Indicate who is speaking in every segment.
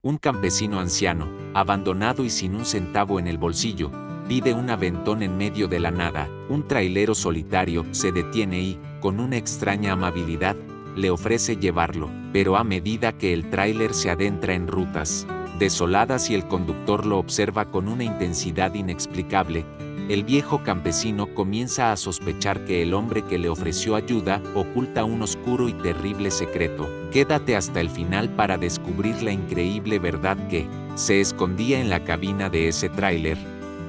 Speaker 1: Un campesino anciano, abandonado y sin un centavo en el bolsillo, pide un aventón en medio de la nada. Un trailero solitario se detiene y, con una extraña amabilidad, le ofrece llevarlo, pero a medida que el tráiler se adentra en rutas desoladas y el conductor lo observa con una intensidad inexplicable, el viejo campesino comienza a sospechar que el hombre que le ofreció ayuda oculta un oscuro y terrible secreto. Quédate hasta el final para descubrir la increíble verdad que se escondía en la cabina de ese tráiler,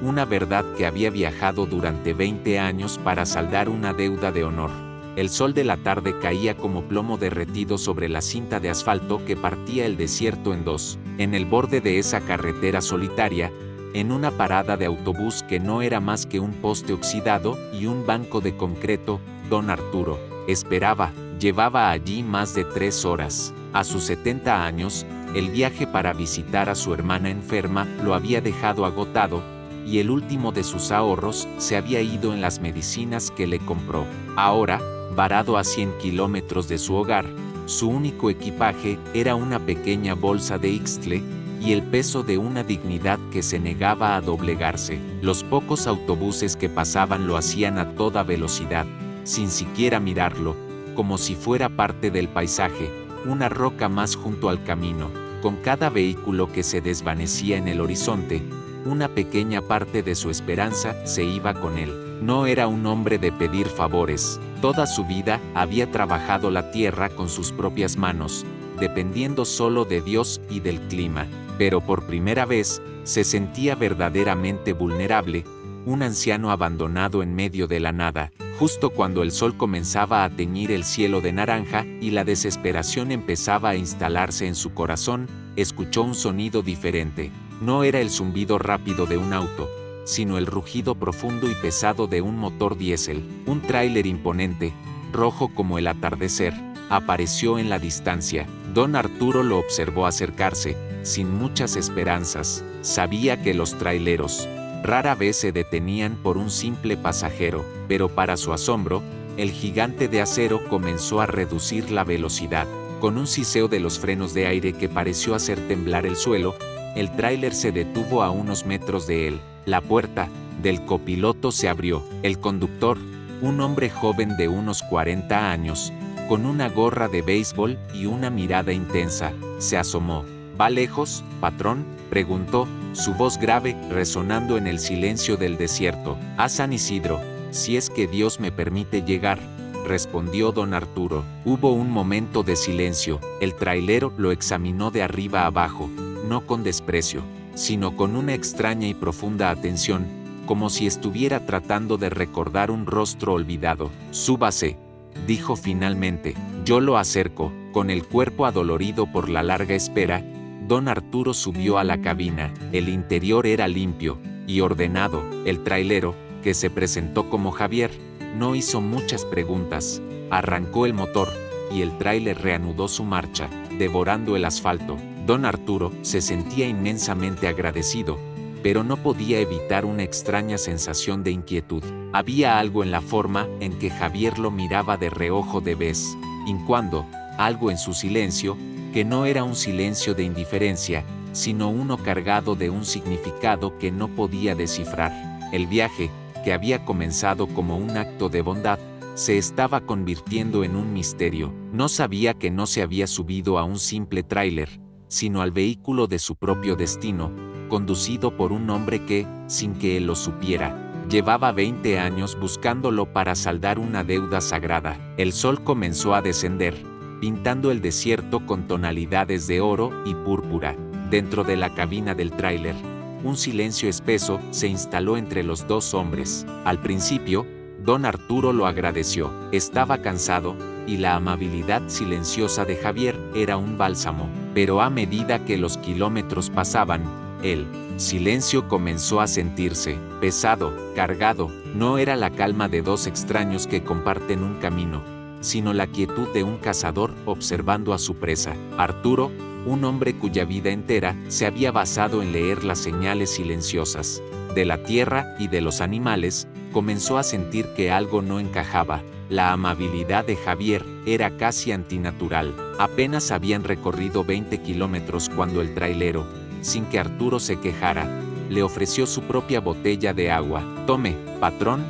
Speaker 1: una verdad que había viajado durante 20 años para saldar una deuda de honor. El sol de la tarde caía como plomo derretido sobre la cinta de asfalto que partía el desierto en dos. En el borde de esa carretera solitaria, en una parada de autobús que no era más que un poste oxidado y un banco de concreto, don Arturo esperaba. Llevaba allí más de 3 horas. A sus 70 años, el viaje para visitar a su hermana enferma lo había dejado agotado, y el último de sus ahorros se había ido en las medicinas que le compró. Ahora, varado a 100 kilómetros de su hogar, su único equipaje era una pequeña bolsa de Ixtle y el peso de una dignidad que se negaba a doblegarse. Los pocos autobuses que pasaban lo hacían a toda velocidad, sin siquiera mirarlo, como si fuera parte del paisaje, una roca más junto al camino. Con cada vehículo que se desvanecía en el horizonte, una pequeña parte de su esperanza se iba con él. No era un hombre de pedir favores. Toda su vida había trabajado la tierra con sus propias manos, dependiendo solo de Dios y del clima. Pero por primera vez, se sentía verdaderamente vulnerable, un anciano abandonado en medio de la nada, justo cuando el sol comenzaba a teñir el cielo de naranja y la desesperación empezaba a instalarse en su corazón, escuchó un sonido diferente. No era el zumbido rápido de un auto, sino el rugido profundo y pesado de un motor diésel. Un tráiler imponente, rojo como el atardecer, apareció en la distancia. Don Arturo lo observó acercarse, sin muchas esperanzas. Sabía que los traileros rara vez se detenían por un simple pasajero, pero para su asombro, el gigante de acero comenzó a reducir la velocidad. Con un siseo de los frenos de aire que pareció hacer temblar el suelo, el tráiler se detuvo a unos metros de él. La puerta del copiloto se abrió. El conductor, un hombre joven de unos 40 años, con una gorra de béisbol y una mirada intensa, se asomó. ¿Va lejos, patrón?, preguntó, su voz grave resonando en el silencio del desierto. A San Isidro, si es que Dios me permite llegar, respondió don Arturo. Hubo un momento de silencio. El trailero lo examinó de arriba a abajo, no con desprecio, sino con una extraña y profunda atención, como si estuviera tratando de recordar un rostro olvidado. Súbase, dijo finalmente. Yo lo acerco. Con el cuerpo adolorido por la larga espera, don Arturo subió a la cabina. El interior era limpio y ordenado. El trailero, que se presentó como Javier, no hizo muchas preguntas. Arrancó el motor, y el tráiler reanudó su marcha, devorando el asfalto. Don Arturo se sentía inmensamente agradecido, pero no podía evitar una extraña sensación de inquietud. Había algo en la forma en que Javier lo miraba de reojo de vez en cuando, algo en su silencio, que no era un silencio de indiferencia, sino uno cargado de un significado que no podía descifrar. El viaje, que había comenzado como un acto de bondad, se estaba convirtiendo en un misterio. No sabía que no se había subido a un simple tráiler, sino al vehículo de su propio destino, conducido por un hombre que, sin que él lo supiera, llevaba 20 años buscándolo para saldar una deuda sagrada. El sol comenzó a descender, pintando el desierto con tonalidades de oro y púrpura. Dentro de la cabina del tráiler, un silencio espeso se instaló entre los dos hombres. Al principio, don Arturo lo agradeció. Estaba cansado, y la amabilidad silenciosa de Javier era un bálsamo. Pero a medida que los kilómetros pasaban, el silencio comenzó a sentirse pesado, cargado. No era la calma de dos extraños que comparten un camino, sino la quietud de un cazador observando a su presa. Arturo, un hombre cuya vida entera se había basado en leer las señales silenciosas de la tierra y de los animales, comenzó a sentir que algo no encajaba. La amabilidad de Javier era casi antinatural. Apenas habían recorrido 20 kilómetros cuando el trailero, sin que Arturo se quejara, le ofreció su propia botella de agua. «Tome, patrón»,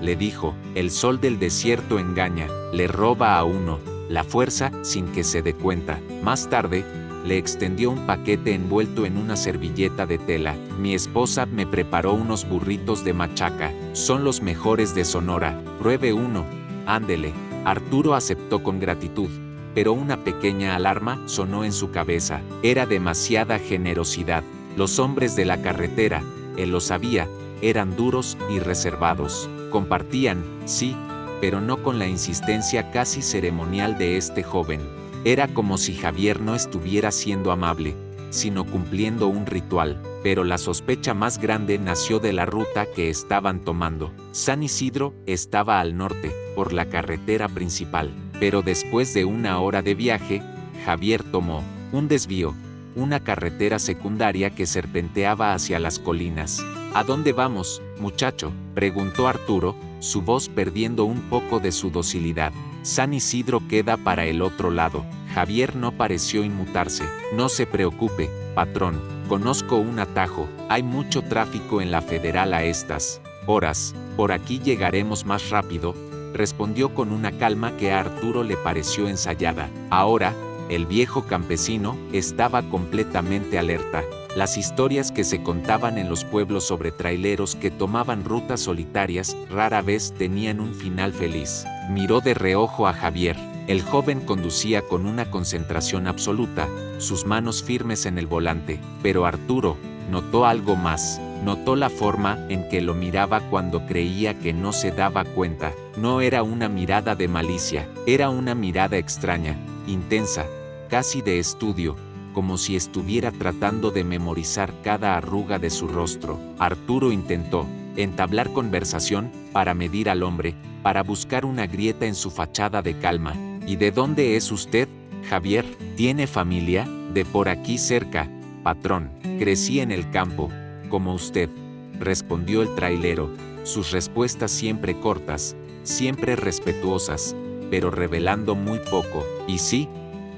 Speaker 1: le dijo, «el sol del desierto engaña, le roba a uno la fuerza sin que se dé cuenta». Más tarde, le extendió un paquete envuelto en una servilleta de tela. «Mi esposa me preparó unos burritos de machaca, son los mejores de Sonora, pruebe uno». «Ándele». Arturo aceptó con gratitud, pero una pequeña alarma sonó en su cabeza. Era demasiada generosidad. Los hombres de la carretera, él lo sabía, eran duros y reservados. Compartían, sí, pero no con la insistencia casi ceremonial de este joven. Era como si Javier no estuviera siendo amable, sino cumpliendo un ritual. Pero la sospecha más grande nació de la ruta que estaban tomando. San Isidro estaba al norte, por la carretera principal, pero después de una hora de viaje, Javier tomó un desvío, una carretera secundaria que serpenteaba hacia las colinas. «¿A dónde vamos, muchacho?», preguntó Arturo, su voz perdiendo un poco de su docilidad. «San Isidro queda para el otro lado». Javier no pareció inmutarse. «No se preocupe, patrón, conozco un atajo, hay mucho tráfico en la Federal a estas horas, por aquí llegaremos más rápido», respondió con una calma que a Arturo le pareció ensayada. Ahora, el viejo campesino estaba completamente alerta. Las historias que se contaban en los pueblos sobre traileros que tomaban rutas solitarias rara vez tenían un final feliz. Miró de reojo a Javier. El joven conducía con una concentración absoluta, sus manos firmes en el volante, pero Arturo notó algo más. Notó la forma en que lo miraba cuando creía que no se daba cuenta. No era una mirada de malicia, era una mirada extraña, intensa, casi de estudio, como si estuviera tratando de memorizar cada arruga de su rostro. Arturo intentó entablar conversación para medir al hombre, para buscar una grieta en su fachada de calma. «¿Y de dónde es usted, Javier? ¿Tiene familia?» «De por aquí cerca, patrón. Crecí en el campo, como usted», respondió el trailero, sus respuestas siempre cortas, siempre respetuosas, pero revelando muy poco. «Y sí,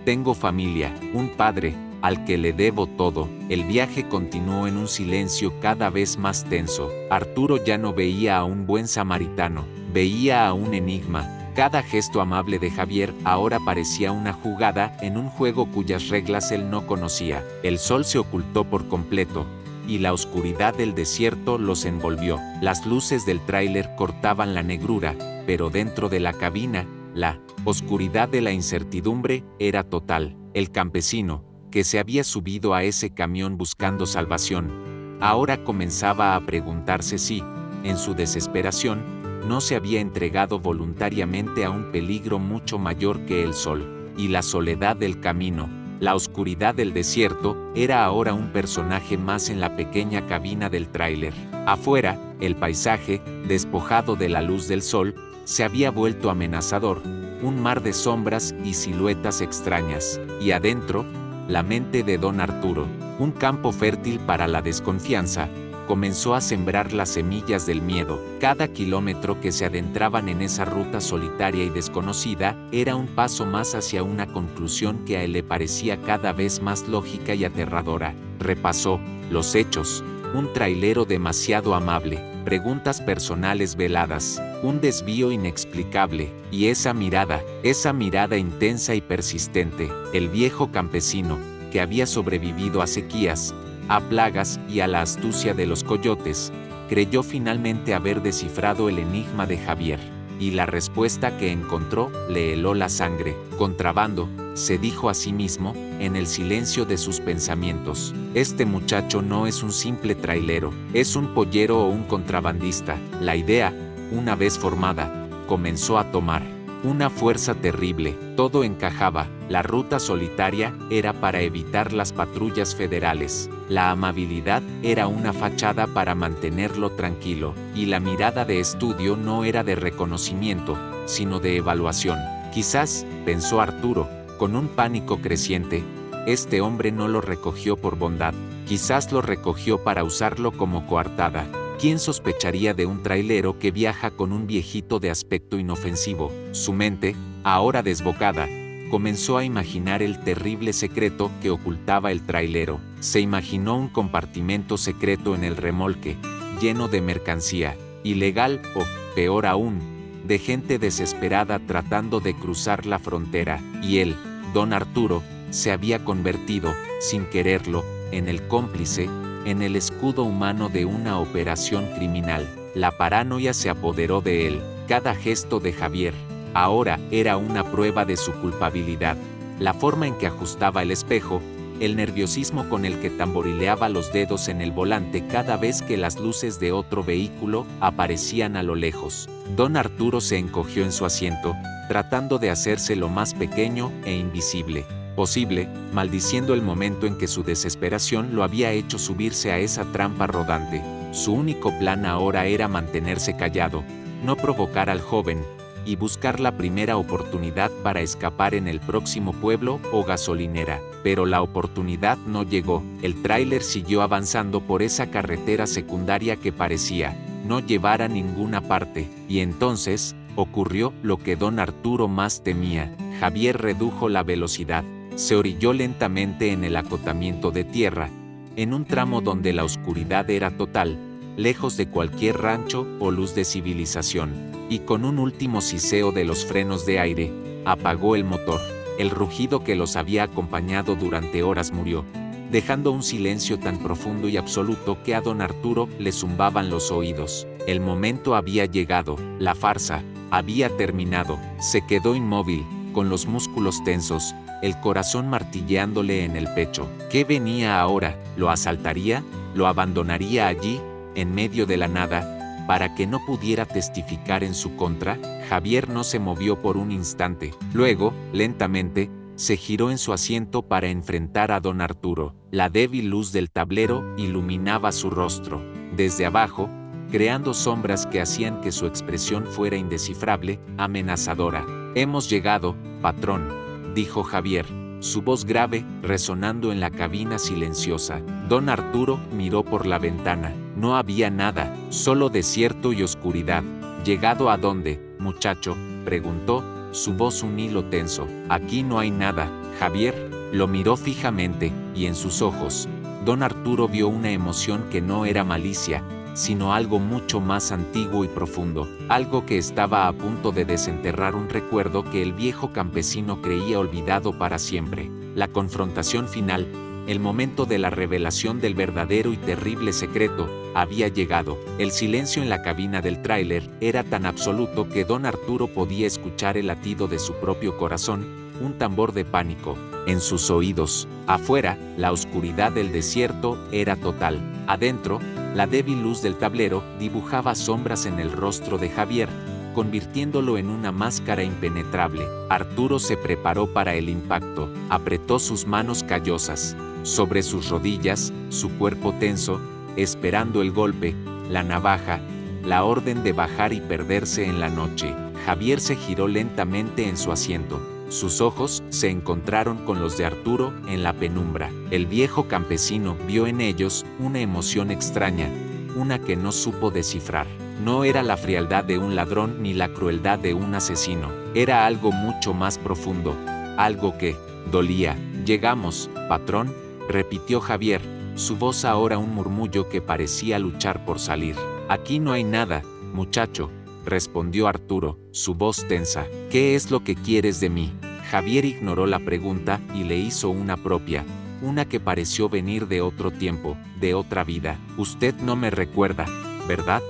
Speaker 1: tengo familia, un padre, al que le debo todo». El viaje continuó en un silencio cada vez más tenso. Arturo ya no veía a un buen samaritano, veía a un enigma. Cada gesto amable de Javier ahora parecía una jugada en un juego cuyas reglas él no conocía. El sol se ocultó por completo, y la oscuridad del desierto los envolvió. Las luces del tráiler cortaban la negrura, pero dentro de la cabina, la oscuridad de la incertidumbre era total. El campesino, que se había subido a ese camión buscando salvación, ahora comenzaba a preguntarse si, en su desesperación, no se había entregado voluntariamente a un peligro mucho mayor que el sol. Y la soledad del camino, la oscuridad del desierto, era ahora un personaje más en la pequeña cabina del tráiler. Afuera, el paisaje, despojado de la luz del sol, se había vuelto amenazador, un mar de sombras y siluetas extrañas. Y adentro, la mente de don Arturo, un campo fértil para la desconfianza, comenzó a sembrar las semillas del miedo. Cada kilómetro que se adentraban en esa ruta solitaria y desconocida era un paso más hacia una conclusión que a él le parecía cada vez más lógica y aterradora. Repasó los hechos, un trailero demasiado amable, preguntas personales veladas, un desvío inexplicable, y esa mirada intensa y persistente. El viejo campesino, que había sobrevivido a sequías, a plagas y a la astucia de los coyotes, creyó finalmente haber descifrado el enigma de Javier, y la respuesta que encontró le heló la sangre. «Contrabando», se dijo a sí mismo, en el silencio de sus pensamientos. «Este muchacho no es un simple trailero, es un pollero o un contrabandista». La idea, una vez formada, comenzó a tomar una fuerza terrible. Todo encajaba. La ruta solitaria era para evitar las patrullas federales. La amabilidad era una fachada para mantenerlo tranquilo. Y la mirada de estudio no era de reconocimiento, sino de evaluación. Quizás, pensó Arturo, con un pánico creciente, este hombre no lo recogió por bondad. Quizás lo recogió para usarlo como coartada. ¿Quién sospecharía de un trailero que viaja con un viejito de aspecto inofensivo? Su mente, ahora desbocada, comenzó a imaginar el terrible secreto que ocultaba el trailero. Se imaginó un compartimento secreto en el remolque, lleno de mercancía, ilegal o, peor aún, de gente desesperada tratando de cruzar la frontera, y él, don Arturo, se había convertido, sin quererlo, en el cómplice, en el escudo humano de una operación criminal. La paranoia se apoderó de él. Cada gesto de Javier, ahora, era una prueba de su culpabilidad. La forma en que ajustaba el espejo, el nerviosismo con el que tamborileaba los dedos en el volante cada vez que las luces de otro vehículo aparecían a lo lejos. Don Arturo se encogió en su asiento, tratando de hacerse lo más pequeño e invisible posible, maldiciendo el momento en que su desesperación lo había hecho subirse a esa trampa rodante. Su único plan ahora era mantenerse callado, no provocar al joven, y buscar la primera oportunidad para escapar en el próximo pueblo o gasolinera. Pero la oportunidad no llegó. El tráiler siguió avanzando por esa carretera secundaria que parecía no llevar a ninguna parte, y entonces ocurrió lo que don Arturo más temía. Javier redujo la velocidad. Se orilló lentamente en el acotamiento de tierra, en un tramo donde la oscuridad era total, lejos de cualquier rancho o luz de civilización, y con un último siseo de los frenos de aire, apagó el motor. El rugido que los había acompañado durante horas murió, dejando un silencio tan profundo y absoluto que a don Arturo le zumbaban los oídos. El momento había llegado, la farsa había terminado. Se quedó inmóvil, con los músculos tensos, el corazón martilleándole en el pecho. ¿Qué venía ahora? ¿Lo asaltaría? ¿Lo abandonaría allí, en medio de la nada, para que no pudiera testificar en su contra? Javier no se movió por un instante. Luego, lentamente, se giró en su asiento para enfrentar a don Arturo. La débil luz del tablero iluminaba su rostro. Desde abajo, creando sombras que hacían que su expresión fuera indescifrable, amenazadora. «Hemos llegado, patrón», dijo Javier, su voz grave resonando en la cabina silenciosa. Don Arturo miró por la ventana. No había nada, solo desierto y oscuridad. ¿Llegado a dónde, muchacho?, preguntó, su voz un hilo tenso. «Aquí no hay nada». Javier lo miró fijamente, y en sus ojos, don Arturo vio una emoción que no era malicia, sino algo mucho más antiguo y profundo, algo que estaba a punto de desenterrar un recuerdo que el viejo campesino creía olvidado para siempre. La confrontación final, el momento de la revelación del verdadero y terrible secreto, había llegado. El silencio en la cabina del tráiler era tan absoluto que don Arturo podía escuchar el latido de su propio corazón, un tambor de pánico, en sus oídos. Afuera, la oscuridad del desierto era total. Adentro, la débil luz del tablero dibujaba sombras en el rostro de Javier, convirtiéndolo en una máscara impenetrable. Arturo se preparó para el impacto, apretó sus manos callosas sobre sus rodillas, su cuerpo tenso, esperando el golpe, la navaja, la orden de bajar y perderse en la noche. Javier se giró lentamente en su asiento. Sus ojos se encontraron con los de Arturo en la penumbra. El viejo campesino vio en ellos una emoción extraña, una que no supo descifrar. No era la frialdad de un ladrón ni la crueldad de un asesino. Era algo mucho más profundo, algo que dolía. «Llegamos, patrón», repitió Javier, su voz ahora un murmullo que parecía luchar por salir. «Aquí no hay nada, muchacho», respondió Arturo, su voz tensa. «¿Qué es lo que quieres de mí?». Javier ignoró la pregunta y le hizo una propia, una que pareció venir de otro tiempo, de otra vida. «Usted no me recuerda, ¿verdad,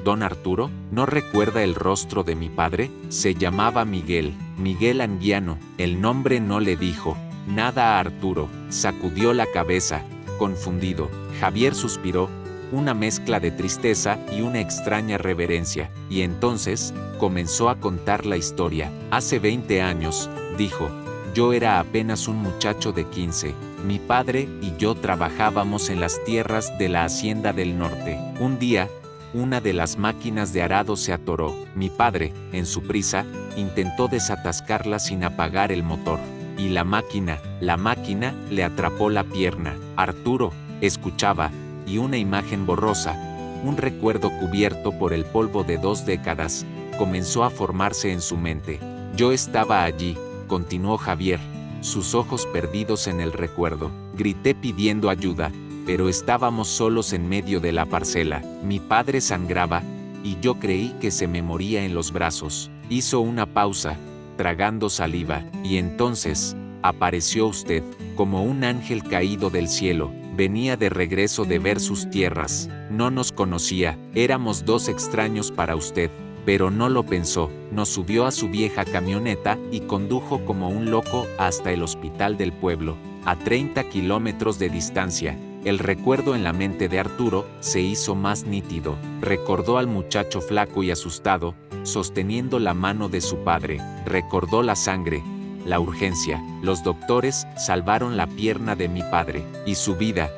Speaker 1: don Arturo? ¿No recuerda el rostro de mi padre? Se llamaba Miguel, Miguel Anguiano». El nombre no le dijo nada a Arturo. Sacudió la cabeza, confundido. Javier suspiró, una mezcla de tristeza y una extraña reverencia, y entonces comenzó a contar la historia. «Hace 20 años», dijo, «yo era apenas un muchacho de 15. Mi padre y yo trabajábamos en las tierras de la Hacienda del Norte. Un día, una de las máquinas de arado se atoró. Mi padre, en su prisa, intentó desatascarla sin apagar el motor. Y la máquina le atrapó la pierna». Arturo escuchaba, y una imagen borrosa, un recuerdo cubierto por el polvo de 2 décadas, comenzó a formarse en su mente. Yo estaba allí, continuó Javier, sus ojos perdidos en el recuerdo. Grité pidiendo ayuda, pero estábamos solos en medio de la parcela. Mi padre sangraba, y yo creí que se me moría en los brazos. Hizo una pausa, tragando saliva, y entonces, apareció usted, como un ángel caído del cielo. Venía de regreso de ver sus tierras. No nos conocía, éramos 2 extraños para usted. Pero no lo pensó, nos subió a su vieja camioneta y condujo como un loco hasta el hospital del pueblo, a 30 kilómetros de distancia. El recuerdo en la mente de Arturo se hizo más nítido. Recordó al muchacho flaco y asustado, sosteniendo la mano de su padre. Recordó la sangre, la urgencia. Los doctores salvaron la pierna de mi padre. Y su vida,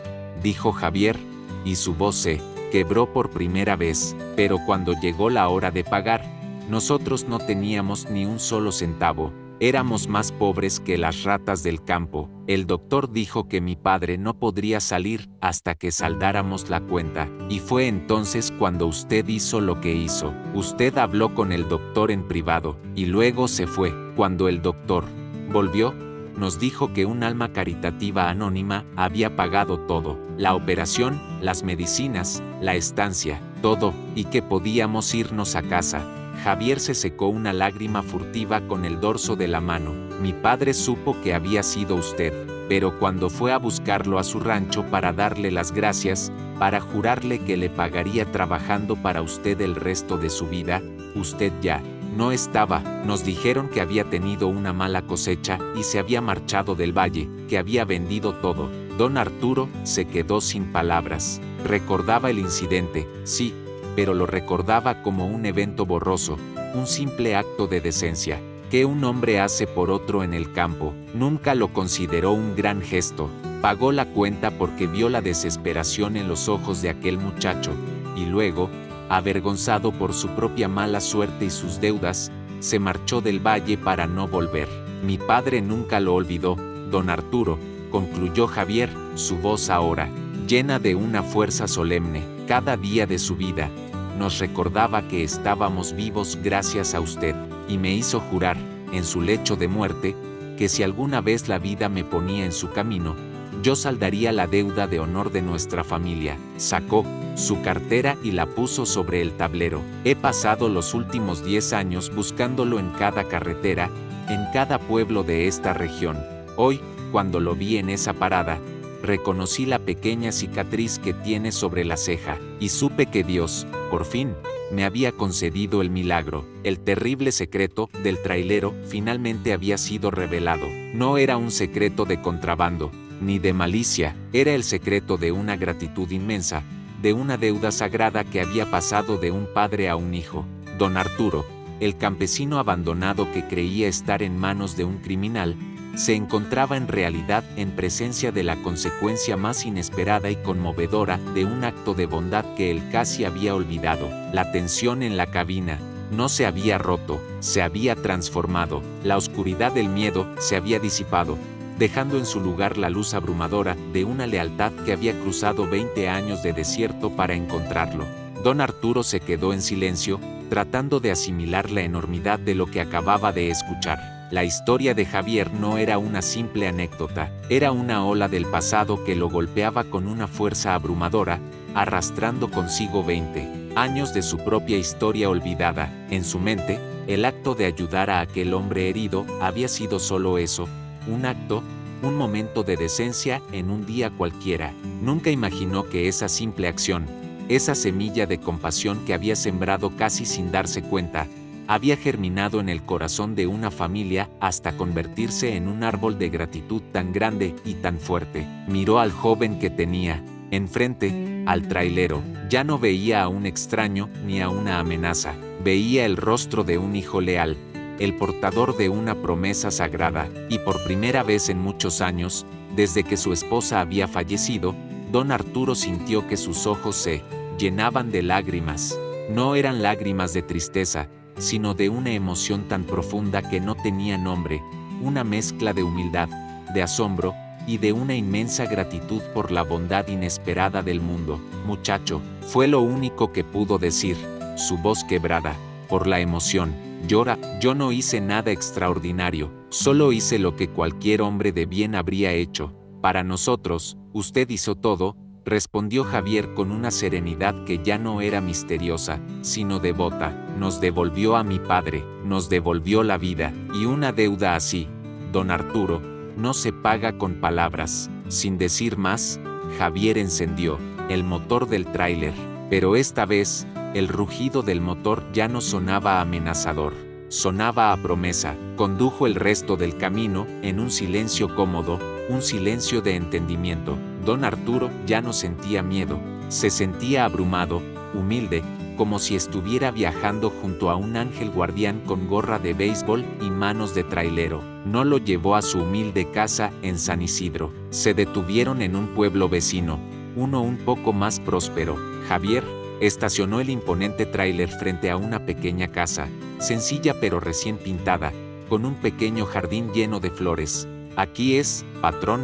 Speaker 1: dijo Javier, y su voz se quebró por primera vez. Pero cuando llegó la hora de pagar, nosotros no teníamos ni un solo centavo. Éramos más pobres que las ratas del campo. El doctor dijo que mi padre no podría salir hasta que saldáramos la cuenta. Y fue entonces cuando usted hizo lo que hizo. Usted habló con el doctor en privado, y luego se fue. Cuando el doctor volvió, nos dijo que un alma caritativa anónima había pagado todo. La operación, las medicinas, la estancia, todo, y que podíamos irnos a casa. Javier se secó una lágrima furtiva con el dorso de la mano. Mi padre supo que había sido usted, pero cuando fue a buscarlo a su rancho para darle las gracias, para jurarle que le pagaría trabajando para usted el resto de su vida, usted ya no estaba. Nos dijeron que había tenido una mala cosecha y se había marchado del valle, que había vendido todo. Don Arturo se quedó sin palabras. Recordaba el incidente, sí, pero lo recordaba como un evento borroso, un simple acto de decencia, que un hombre hace por otro en el campo. Nunca lo consideró un gran gesto. Pagó la cuenta porque vio la desesperación en los ojos de aquel muchacho, y luego, avergonzado por su propia mala suerte y sus deudas, se marchó del valle para no volver. Mi padre nunca lo olvidó, don Arturo, concluyó Javier, su voz ahora, llena de una fuerza solemne. Cada día de su vida, nos recordaba que estábamos vivos gracias a usted, y me hizo jurar, en su lecho de muerte, que si alguna vez la vida me ponía en su camino, yo saldaría la deuda de honor de nuestra familia. Sacó su cartera y la puso sobre el tablero. He pasado los últimos 10 años buscándolo en cada carretera, en cada pueblo de esta región. Hoy, cuando lo vi en esa parada, reconocí la pequeña cicatriz que tiene sobre la ceja, y supe que Dios, por fin, me había concedido el milagro. El terrible secreto del trailero finalmente había sido revelado. No era un secreto de contrabando, ni de malicia, era el secreto de una gratitud inmensa, de una deuda sagrada que había pasado de un padre a un hijo. Don Arturo, el campesino abandonado que creía estar en manos de un criminal, se encontraba en realidad en presencia de la consecuencia más inesperada y conmovedora de un acto de bondad que él casi había olvidado. La tensión en la cabina no se había roto, se había transformado. La oscuridad del miedo se había disipado, dejando en su lugar la luz abrumadora de una lealtad que había cruzado 20 años de desierto para encontrarlo. Don Arturo se quedó en silencio, tratando de asimilar la enormidad de lo que acababa de escuchar. La historia de Javier no era una simple anécdota, era una ola del pasado que lo golpeaba con una fuerza abrumadora, arrastrando consigo 20 años de su propia historia olvidada. En su mente, el acto de ayudar a aquel hombre herido había sido solo eso, un acto, un momento de decencia en un día cualquiera. Nunca imaginó que esa simple acción, esa semilla de compasión que había sembrado casi sin darse cuenta, había germinado en el corazón de una familia hasta convertirse en un árbol de gratitud tan grande y tan fuerte. Miró al joven que tenía enfrente, al trailero. Ya no veía a un extraño ni a una amenaza. Veía el rostro de un hijo leal, el portador de una promesa sagrada, y por primera vez en muchos años, desde que su esposa había fallecido, don Arturo sintió que sus ojos se llenaban de lágrimas. No eran lágrimas de tristeza, sino de una emoción tan profunda que no tenía nombre, una mezcla de humildad, de asombro, y de una inmensa gratitud por la bondad inesperada del mundo. Muchacho, fue lo único que pudo decir, su voz quebrada por la emoción. Llora, yo no hice nada extraordinario, solo hice lo que cualquier hombre de bien habría hecho. Para nosotros, usted hizo todo, respondió Javier con una serenidad que ya no era misteriosa, sino devota. Nos devolvió a mi padre, nos devolvió la vida, y una deuda así, don Arturo, no se paga con palabras. Sin decir más, Javier encendió el motor del tráiler, pero esta vez, el rugido del motor ya no sonaba amenazador, sonaba a promesa. Condujo el resto del camino en un silencio cómodo, un silencio de entendimiento. Don Arturo ya no sentía miedo, se sentía abrumado, humilde, como si estuviera viajando junto a un ángel guardián con gorra de béisbol y manos de trailero. No lo llevó a su humilde casa en San Isidro. Se detuvieron en un pueblo vecino, uno un poco más próspero. Javier estacionó el imponente tráiler frente a una pequeña casa, sencilla pero recién pintada, con un pequeño jardín lleno de flores. Aquí es, patrón,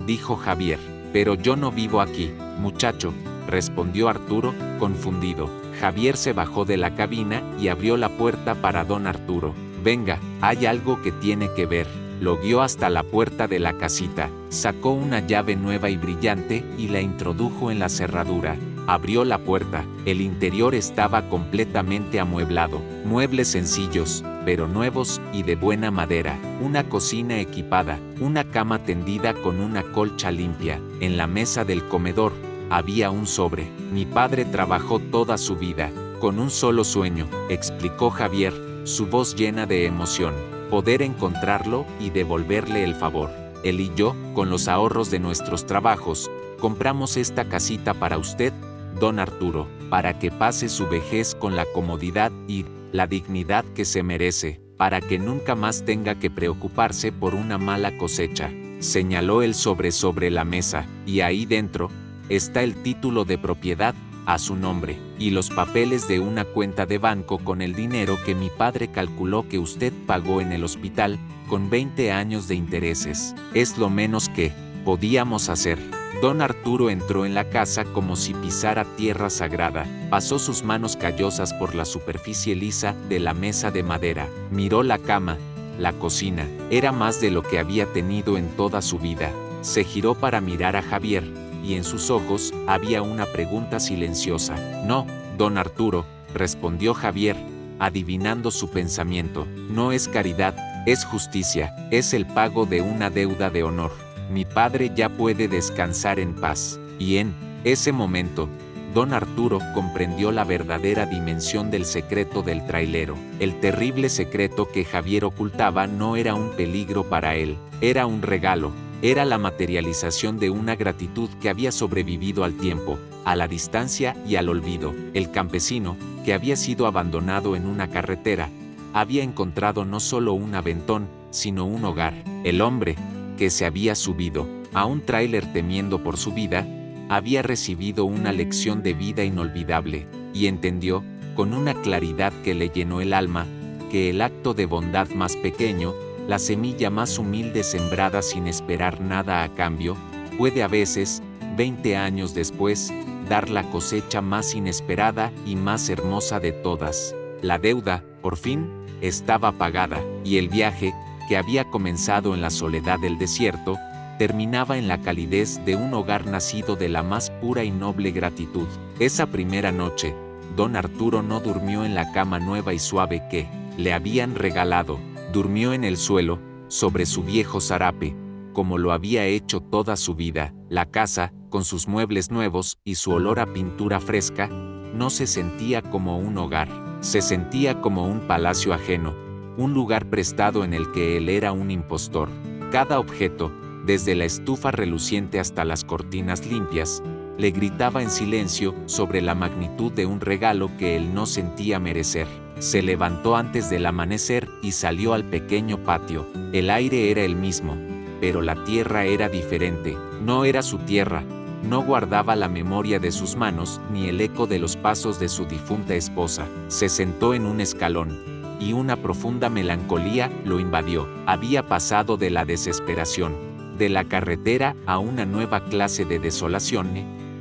Speaker 1: dijo Javier. Pero yo no vivo aquí, muchacho, respondió Arturo, confundido. Javier se bajó de la cabina y abrió la puerta para don Arturo. Venga, hay algo que tiene que ver. Lo guió hasta la puerta de la casita, sacó una llave nueva y brillante y la introdujo en la cerradura. Abrió la puerta, el interior estaba completamente amueblado, muebles sencillos, pero nuevos y de buena madera, una cocina equipada, una cama tendida con una colcha limpia. En la mesa del comedor había un sobre. Mi padre trabajó toda su vida, con un solo sueño, explicó Javier, su voz llena de emoción, poder encontrarlo y devolverle el favor. Él y yo, con los ahorros de nuestros trabajos, compramos esta casita para usted, don Arturo, para que pase su vejez con la comodidad y la dignidad que se merece, para que nunca más tenga que preocuparse por una mala cosecha. Señaló el sobre la mesa, y ahí dentro está el título de propiedad a su nombre, y los papeles de una cuenta de banco con el dinero que mi padre calculó que usted pagó en el hospital, con 20 años de intereses. Es lo menos que podíamos hacer. Don Arturo entró en la casa como si pisara tierra sagrada, pasó sus manos callosas por la superficie lisa de la mesa de madera, miró la cama, la cocina, era más de lo que había tenido en toda su vida. Se giró para mirar a Javier, y en sus ojos había una pregunta silenciosa. No, don Arturo, respondió Javier, adivinando su pensamiento, no es caridad, es justicia, es el pago de una deuda de honor. Mi padre ya puede descansar en paz. Y en ese momento, don Arturo comprendió la verdadera dimensión del secreto del trailero. El terrible secreto que Javier ocultaba no era un peligro para él, era un regalo, era la materialización de una gratitud que había sobrevivido al tiempo, a la distancia y al olvido. El campesino, que había sido abandonado en una carretera, había encontrado no solo un aventón, sino un hogar. El hombre, que se había subido a un tráiler temiendo por su vida, había recibido una lección de vida inolvidable, y entendió, con una claridad que le llenó el alma, que el acto de bondad más pequeño, la semilla más humilde sembrada sin esperar nada a cambio, puede a veces, 20 años después, dar la cosecha más inesperada y más hermosa de todas. La deuda, por fin, estaba pagada, y el viaje, que había comenzado en la soledad del desierto, terminaba en la calidez de un hogar nacido de la más pura y noble gratitud. Esa primera noche, don Arturo no durmió en la cama nueva y suave que le habían regalado, durmió en el suelo, sobre su viejo zarape, como lo había hecho toda su vida. La casa, con sus muebles nuevos y su olor a pintura fresca, no se sentía como un hogar, se sentía como un palacio ajeno, un lugar prestado en el que él era un impostor. Cada objeto, desde la estufa reluciente hasta las cortinas limpias, le gritaba en silencio sobre la magnitud de un regalo que él no sentía merecer. Se levantó antes del amanecer y salió al pequeño patio. El aire era el mismo, pero la tierra era diferente. No era su tierra, no guardaba la memoria de sus manos ni el eco de los pasos de su difunta esposa. Se sentó en un escalón, y una profunda melancolía lo invadió. Había pasado de la desesperación, de la carretera a una nueva clase de desolación,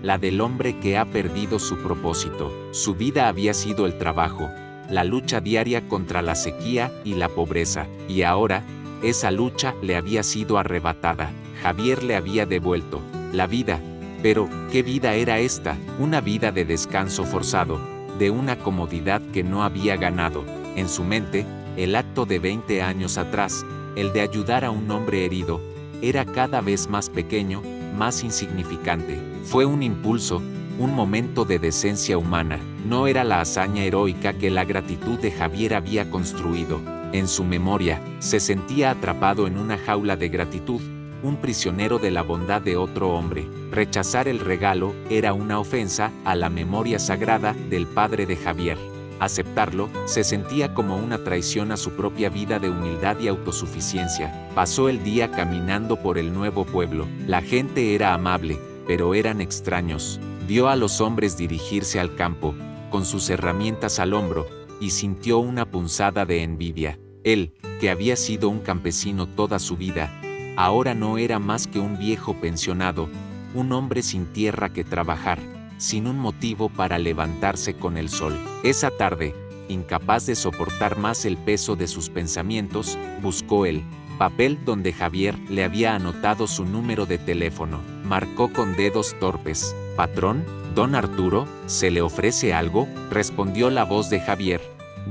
Speaker 1: la del hombre que ha perdido su propósito. Su vida había sido el trabajo, la lucha diaria contra la sequía y la pobreza, y ahora, esa lucha le había sido arrebatada. Javier le había devuelto la vida. Pero, ¿qué vida era esta? Una vida de descanso forzado, de una comodidad que no había ganado. En su mente, el acto de 20 años atrás, el de ayudar a un hombre herido, era cada vez más pequeño, más insignificante. Fue un impulso, un momento de decencia humana. No era la hazaña heroica que la gratitud de Javier había construido. En su memoria, se sentía atrapado en una jaula de gratitud, un prisionero de la bondad de otro hombre. Rechazar el regalo era una ofensa a la memoria sagrada del padre de Javier. Aceptarlo se sentía como una traición a su propia vida de humildad y autosuficiencia. Pasó el día caminando por el nuevo pueblo. La gente era amable, pero eran extraños. Vio a los hombres dirigirse al campo, con sus herramientas al hombro, y sintió una punzada de envidia. Él, que había sido un campesino toda su vida, ahora no era más que un viejo pensionado, un hombre sin tierra que trabajar, sin un motivo para levantarse con el sol. Esa tarde, incapaz de soportar más el peso de sus pensamientos, buscó el papel donde Javier le había anotado su número de teléfono. Marcó con dedos torpes. «Patrón, don Arturo, ¿se le ofrece algo?», respondió la voz de Javier,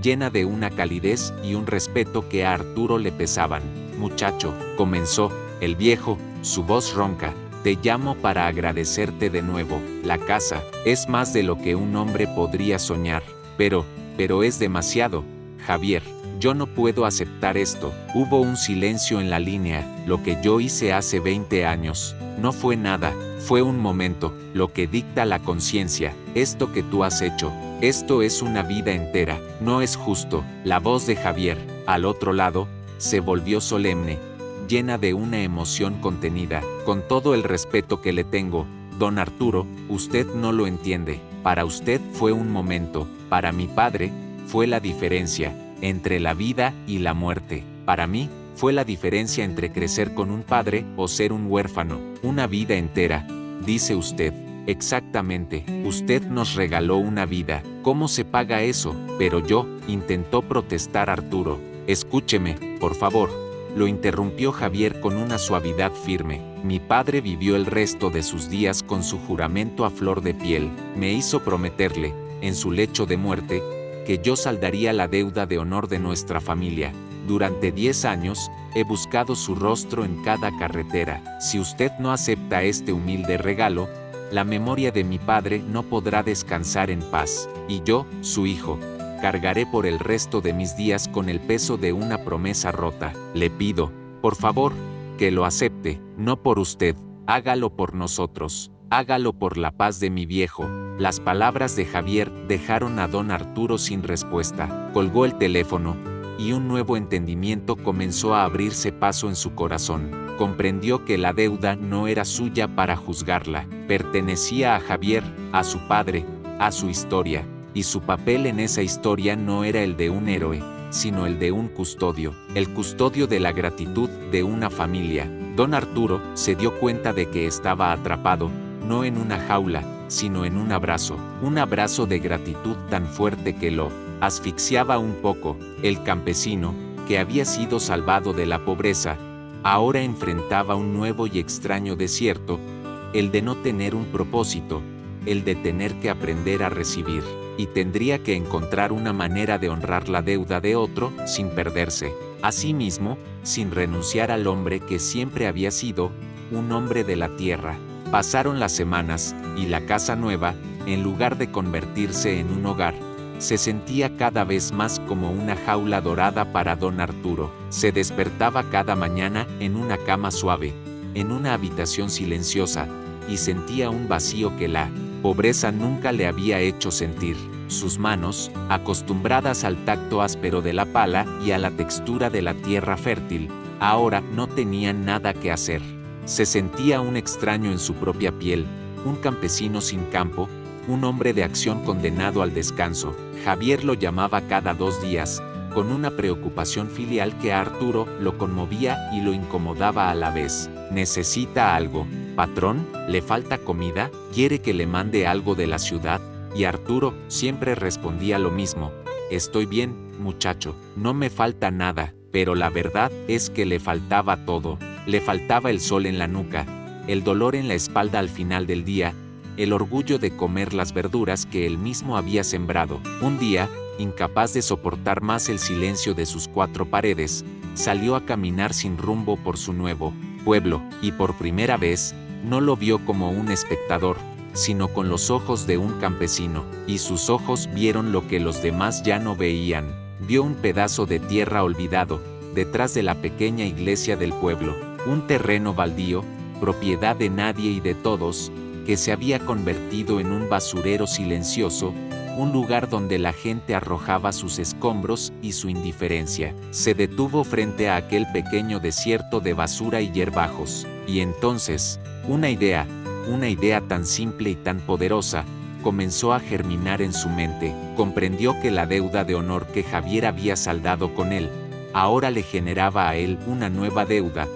Speaker 1: llena de una calidez y un respeto que a Arturo le pesaban. «Muchacho», comenzó el viejo, su voz ronca, «te llamo para agradecerte de nuevo. La casa es más de lo que un hombre podría soñar. Pero es demasiado, Javier. Yo no puedo aceptar esto». Hubo un silencio en la línea. «Lo que yo hice hace 20 años, no fue nada, fue un momento. Lo que dicta la conciencia, esto que tú has hecho, esto es una vida entera. No es justo». La voz de Javier, al otro lado, se volvió solemne, llena de una emoción contenida. «Con todo el respeto que le tengo, don Arturo, usted no lo entiende. Para usted fue un momento, para mi padre, fue la diferencia entre la vida y la muerte. Para mí, fue la diferencia entre crecer con un padre o ser un huérfano. Una vida entera, dice usted». «Exactamente, usted nos regaló una vida. ¿Cómo se paga eso?». «Pero yo», intentó protestar Arturo. «Escúcheme, por favor», lo interrumpió Javier con una suavidad firme. «Mi padre vivió el resto de sus días con su juramento a flor de piel. Me hizo prometerle, en su lecho de muerte, que yo saldaría la deuda de honor de nuestra familia. Durante 10 años, he buscado su rostro en cada carretera. Si usted no acepta este humilde regalo, la memoria de mi padre no podrá descansar en paz. Y yo, su hijo, cargaré por el resto de mis días con el peso de una promesa rota. Le pido, por favor, que lo acepte, no por usted, hágalo por nosotros, hágalo por la paz de mi viejo». Las palabras de Javier dejaron a don Arturo sin respuesta. Colgó el teléfono, y un nuevo entendimiento comenzó a abrirse paso en su corazón. Comprendió que la deuda no era suya para juzgarla, pertenecía a Javier, a su padre, a su historia, y su papel en esa historia no era el de un héroe, sino el de un custodio, el custodio de la gratitud de una familia. Don Arturo se dio cuenta de que estaba atrapado, no en una jaula, sino en un abrazo de gratitud tan fuerte que lo asfixiaba un poco. El campesino, que había sido salvado de la pobreza, ahora enfrentaba un nuevo y extraño desierto, el de no tener un propósito, el de tener que aprender a recibir, y tendría que encontrar una manera de honrar la deuda de otro sin perderse a sí mismo, sin renunciar al hombre que siempre había sido, un hombre de la tierra. Pasaron las semanas, y la casa nueva, en lugar de convertirse en un hogar, se sentía cada vez más como una jaula dorada para don Arturo. Se despertaba cada mañana en una cama suave, en una habitación silenciosa, y sentía un vacío que la pobreza nunca le había hecho sentir. Sus manos, acostumbradas al tacto áspero de la pala y a la textura de la tierra fértil, ahora no tenían nada que hacer. Se sentía un extraño en su propia piel, un campesino sin campo, un hombre de acción condenado al descanso. Javier lo llamaba cada 2 días, con una preocupación filial que a Arturo lo conmovía y lo incomodaba a la vez. ¿Necesita algo, patrón? ¿Le falta comida? ¿Quiere que le mande algo de la ciudad? Y Arturo siempre respondía lo mismo: estoy bien, muchacho, no me falta nada. Pero la verdad es que le faltaba todo. Le faltaba el sol en la nuca, el dolor en la espalda al final del día, el orgullo de comer las verduras que él mismo había sembrado. Un día, incapaz de soportar más el silencio de sus cuatro paredes, salió a caminar sin rumbo por su nuevo pueblo, y por primera vez, no lo vio como un espectador, sino con los ojos de un campesino, y sus ojos vieron lo que los demás ya no veían. Vio un pedazo de tierra olvidado, detrás de la pequeña iglesia del pueblo, un terreno baldío, propiedad de nadie y de todos, que se había convertido en un basurero silencioso, un lugar donde la gente arrojaba sus escombros y su indiferencia. Se detuvo frente a aquel pequeño desierto de basura y hierbajos, y entonces, una idea tan simple y tan poderosa, comenzó a germinar en su mente. Comprendió que la deuda de honor que Javier había saldado con él, ahora le generaba a él una nueva deuda,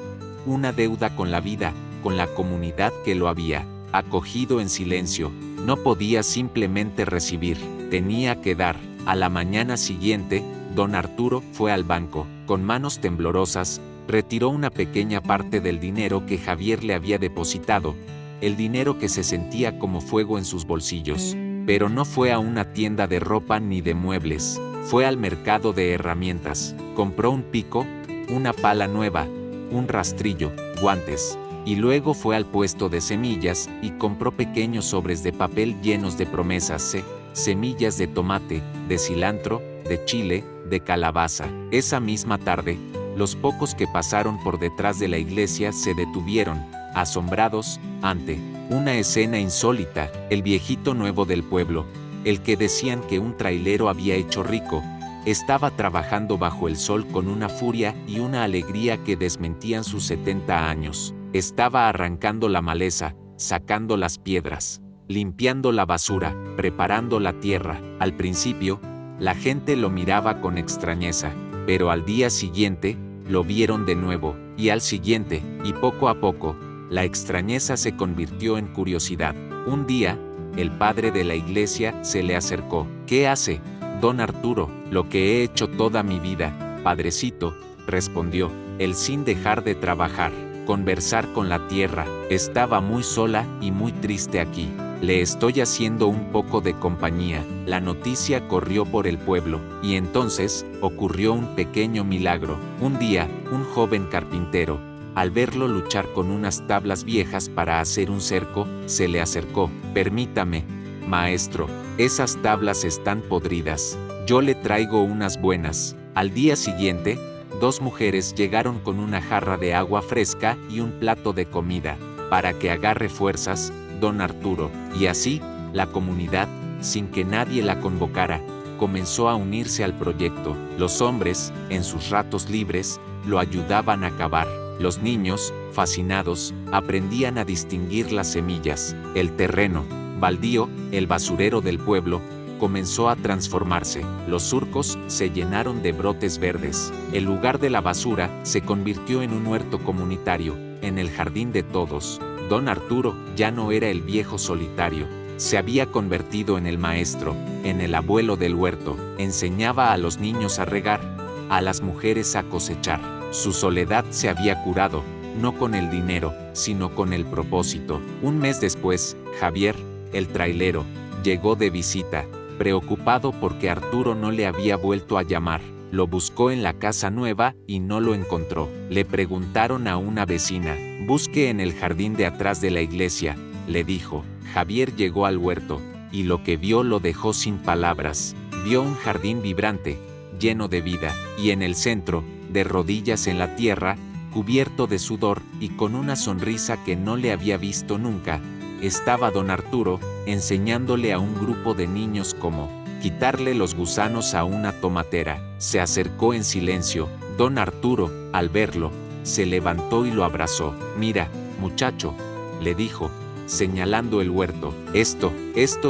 Speaker 1: una deuda con la vida, con la comunidad que lo había acogido en silencio. No podía simplemente recibir, tenía que dar. A la mañana siguiente, don Arturo fue al banco. Con manos temblorosas, retiró una pequeña parte del dinero que Javier le había depositado, el dinero que se sentía como fuego en sus bolsillos. Pero no fue a una tienda de ropa ni de muebles, fue al mercado de herramientas. Compró un pico, una pala nueva, un rastrillo, guantes, y luego fue al puesto de semillas y compró pequeños sobres de papel llenos de promesas, semillas de tomate, de cilantro, de chile, de calabaza. Esa misma tarde, los pocos que pasaron por detrás de la iglesia se detuvieron, asombrados, ante una escena insólita. El viejito nuevo del pueblo, el que decían que un trailero había hecho rico, estaba trabajando bajo el sol con una furia y una alegría que desmentían sus 70 años. Estaba arrancando la maleza, sacando las piedras, limpiando la basura, preparando la tierra. Al principio, la gente lo miraba con extrañeza, pero al día siguiente, lo vieron de nuevo, y al siguiente, y poco a poco, la extrañeza se convirtió en curiosidad. Un día, el padre de la iglesia se le acercó. ¿Qué hace, don Arturo? Lo que he hecho toda mi vida, padrecito, respondió él sin dejar de trabajar. Conversar con la tierra. Estaba muy sola y muy triste aquí. Le estoy haciendo un poco de compañía. La noticia corrió por el pueblo, y entonces ocurrió un pequeño milagro. Un día, un joven carpintero, al verlo luchar con unas tablas viejas para hacer un cerco, se le acercó. Permítame, maestro, esas tablas están podridas. Yo le traigo unas buenas. Al día siguiente, dos mujeres llegaron con una jarra de agua fresca y un plato de comida, para que agarre fuerzas, don Arturo. Y así, la comunidad, sin que nadie la convocara, comenzó a unirse al proyecto. Los hombres, en sus ratos libres, lo ayudaban a cavar. Los niños, fascinados, aprendían a distinguir las semillas. El terreno baldío, el basurero del pueblo, comenzó a transformarse. Los surcos se llenaron de brotes verdes. El lugar de la basura se convirtió en un huerto comunitario, en el jardín de todos. Don Arturo ya no era el viejo solitario. Se había convertido en el maestro, en el abuelo del huerto. Enseñaba a los niños a regar, a las mujeres a cosechar. Su soledad se había curado, no con el dinero, sino con el propósito. Un mes después, Javier, el trailero, llegó de visita, preocupado porque Arturo no le había vuelto a llamar. Lo buscó en la casa nueva y no lo encontró. Le preguntaron a una vecina. Busque en el jardín de atrás de la iglesia, le dijo. Javier llegó al huerto, y lo que vio lo dejó sin palabras. Vio un jardín vibrante, lleno de vida, y en el centro, de rodillas en la tierra, cubierto de sudor y con una sonrisa que no le había visto nunca, estaba don Arturo, enseñándole a un grupo de niños cómo quitarle los gusanos a una tomatera. Se acercó en silencio. Don Arturo, al verlo, se levantó y lo abrazó. Mira, muchacho, le dijo, señalando el huerto. Esto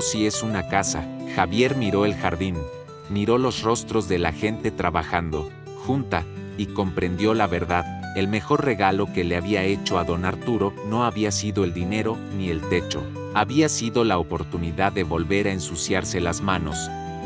Speaker 1: sí es una casa. Javier miró el jardín, miró los rostros de la gente trabajando junta, y comprendió la verdad. El mejor regalo que le había hecho a don Arturo no había sido el dinero ni el techo. Había sido la oportunidad de volver a ensuciarse las manos,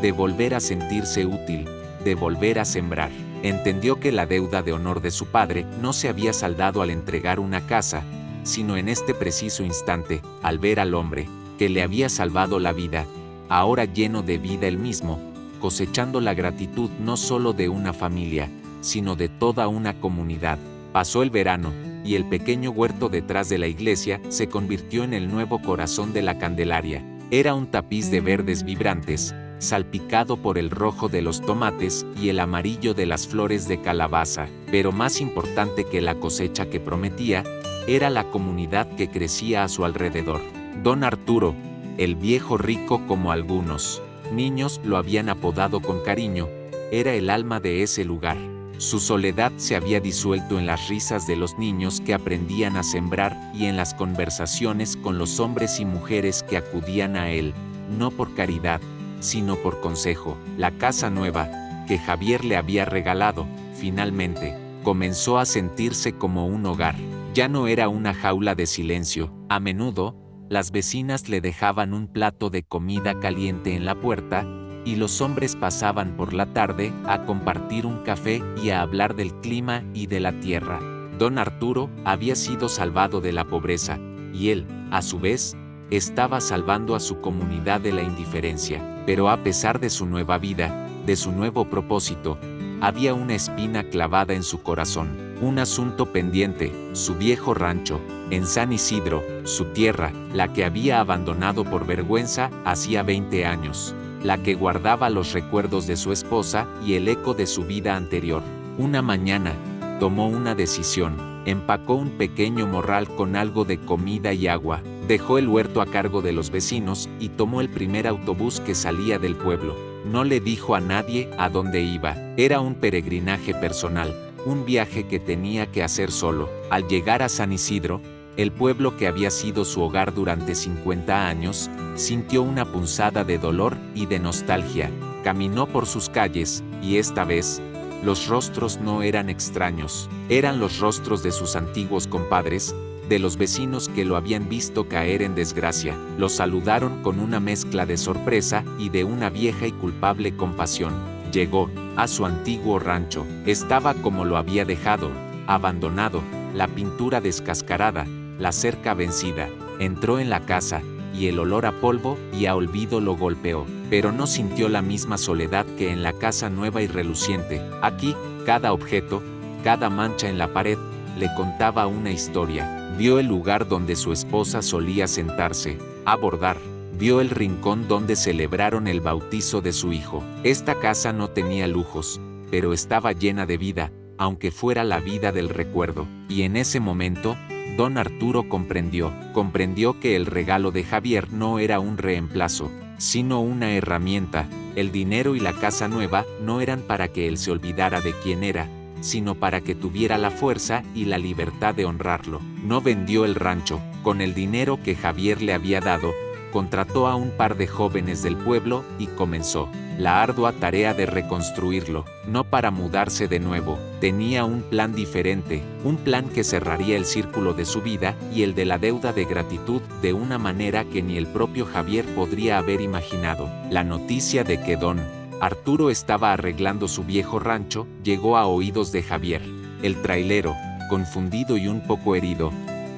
Speaker 1: de volver a sentirse útil, de volver a sembrar. Entendió que la deuda de honor de su padre no se había saldado al entregar una casa, sino en este preciso instante, al ver al hombre, que le había salvado la vida, ahora lleno de vida él mismo, cosechando la gratitud no solo de una familia, sino de toda una comunidad. Pasó el verano, y el pequeño huerto detrás de la iglesia se convirtió en el nuevo corazón de la Candelaria. Era un tapiz de verdes vibrantes, salpicado por el rojo de los tomates y el amarillo de las flores de calabaza. Pero más importante que la cosecha que prometía, era la comunidad que crecía a su alrededor. Don Arturo, el viejo rico como algunos niños lo habían apodado con cariño, era el alma de ese lugar. Su soledad se había disuelto en las risas de los niños que aprendían a sembrar y en las conversaciones con los hombres y mujeres que acudían a él, no por caridad, sino por consejo. La casa nueva, que Javier le había regalado, finalmente, comenzó a sentirse como un hogar. Ya no era una jaula de silencio. A menudo, las vecinas le dejaban un plato de comida caliente en la puerta, y los hombres pasaban por la tarde a compartir un café y a hablar del clima y de la tierra. Don Arturo había sido salvado de la pobreza, y él, a su vez, estaba salvando a su comunidad de la indiferencia. Pero a pesar de su nueva vida, de su nuevo propósito, había una espina clavada en su corazón, un asunto pendiente, su viejo rancho, en San Isidro, su tierra, la que había abandonado por vergüenza hacía 20 años. La que guardaba los recuerdos de su esposa y el eco de su vida anterior. Una mañana, tomó una decisión, empacó un pequeño morral con algo de comida y agua, dejó el huerto a cargo de los vecinos y tomó el primer autobús que salía del pueblo. No le dijo a nadie a dónde iba, era un peregrinaje personal, un viaje que tenía que hacer solo. Al llegar a San Isidro, el pueblo que había sido su hogar durante 50 años, sintió una punzada de dolor y de nostalgia. Caminó por sus calles, y esta vez, los rostros no eran extraños, eran los rostros de sus antiguos compadres, de los vecinos que lo habían visto caer en desgracia. Lo saludaron con una mezcla de sorpresa y de una vieja y culpable compasión. Llegó a su antiguo rancho. Estaba como lo había dejado, abandonado, la pintura descascarada, la cerca vencida. Entró en la casa, y el olor a polvo y a olvido lo golpeó, pero no sintió la misma soledad que en la casa nueva y reluciente. Aquí, cada objeto, cada mancha en la pared, le contaba una historia. Vio el lugar donde su esposa solía sentarse a bordar. Vio el rincón donde celebraron el bautizo de su hijo. Esta casa no tenía lujos, pero estaba llena de vida, aunque fuera la vida del recuerdo. Y en ese momento, don Arturo comprendió que el regalo de Javier no era un reemplazo, sino una herramienta. El dinero y la casa nueva no eran para que él se olvidara de quién era, sino para que tuviera la fuerza y la libertad de honrarlo. No vendió el rancho. Con el dinero que Javier le había dado, contrató a un par de jóvenes del pueblo y comenzó la ardua tarea de reconstruirlo. No para mudarse de nuevo, tenía un plan diferente, un plan que cerraría el círculo de su vida y el de la deuda de gratitud de una manera que ni el propio Javier podría haber imaginado. La noticia de que don Arturo estaba arreglando su viejo rancho llegó a oídos de Javier. El trailero, confundido y un poco herido,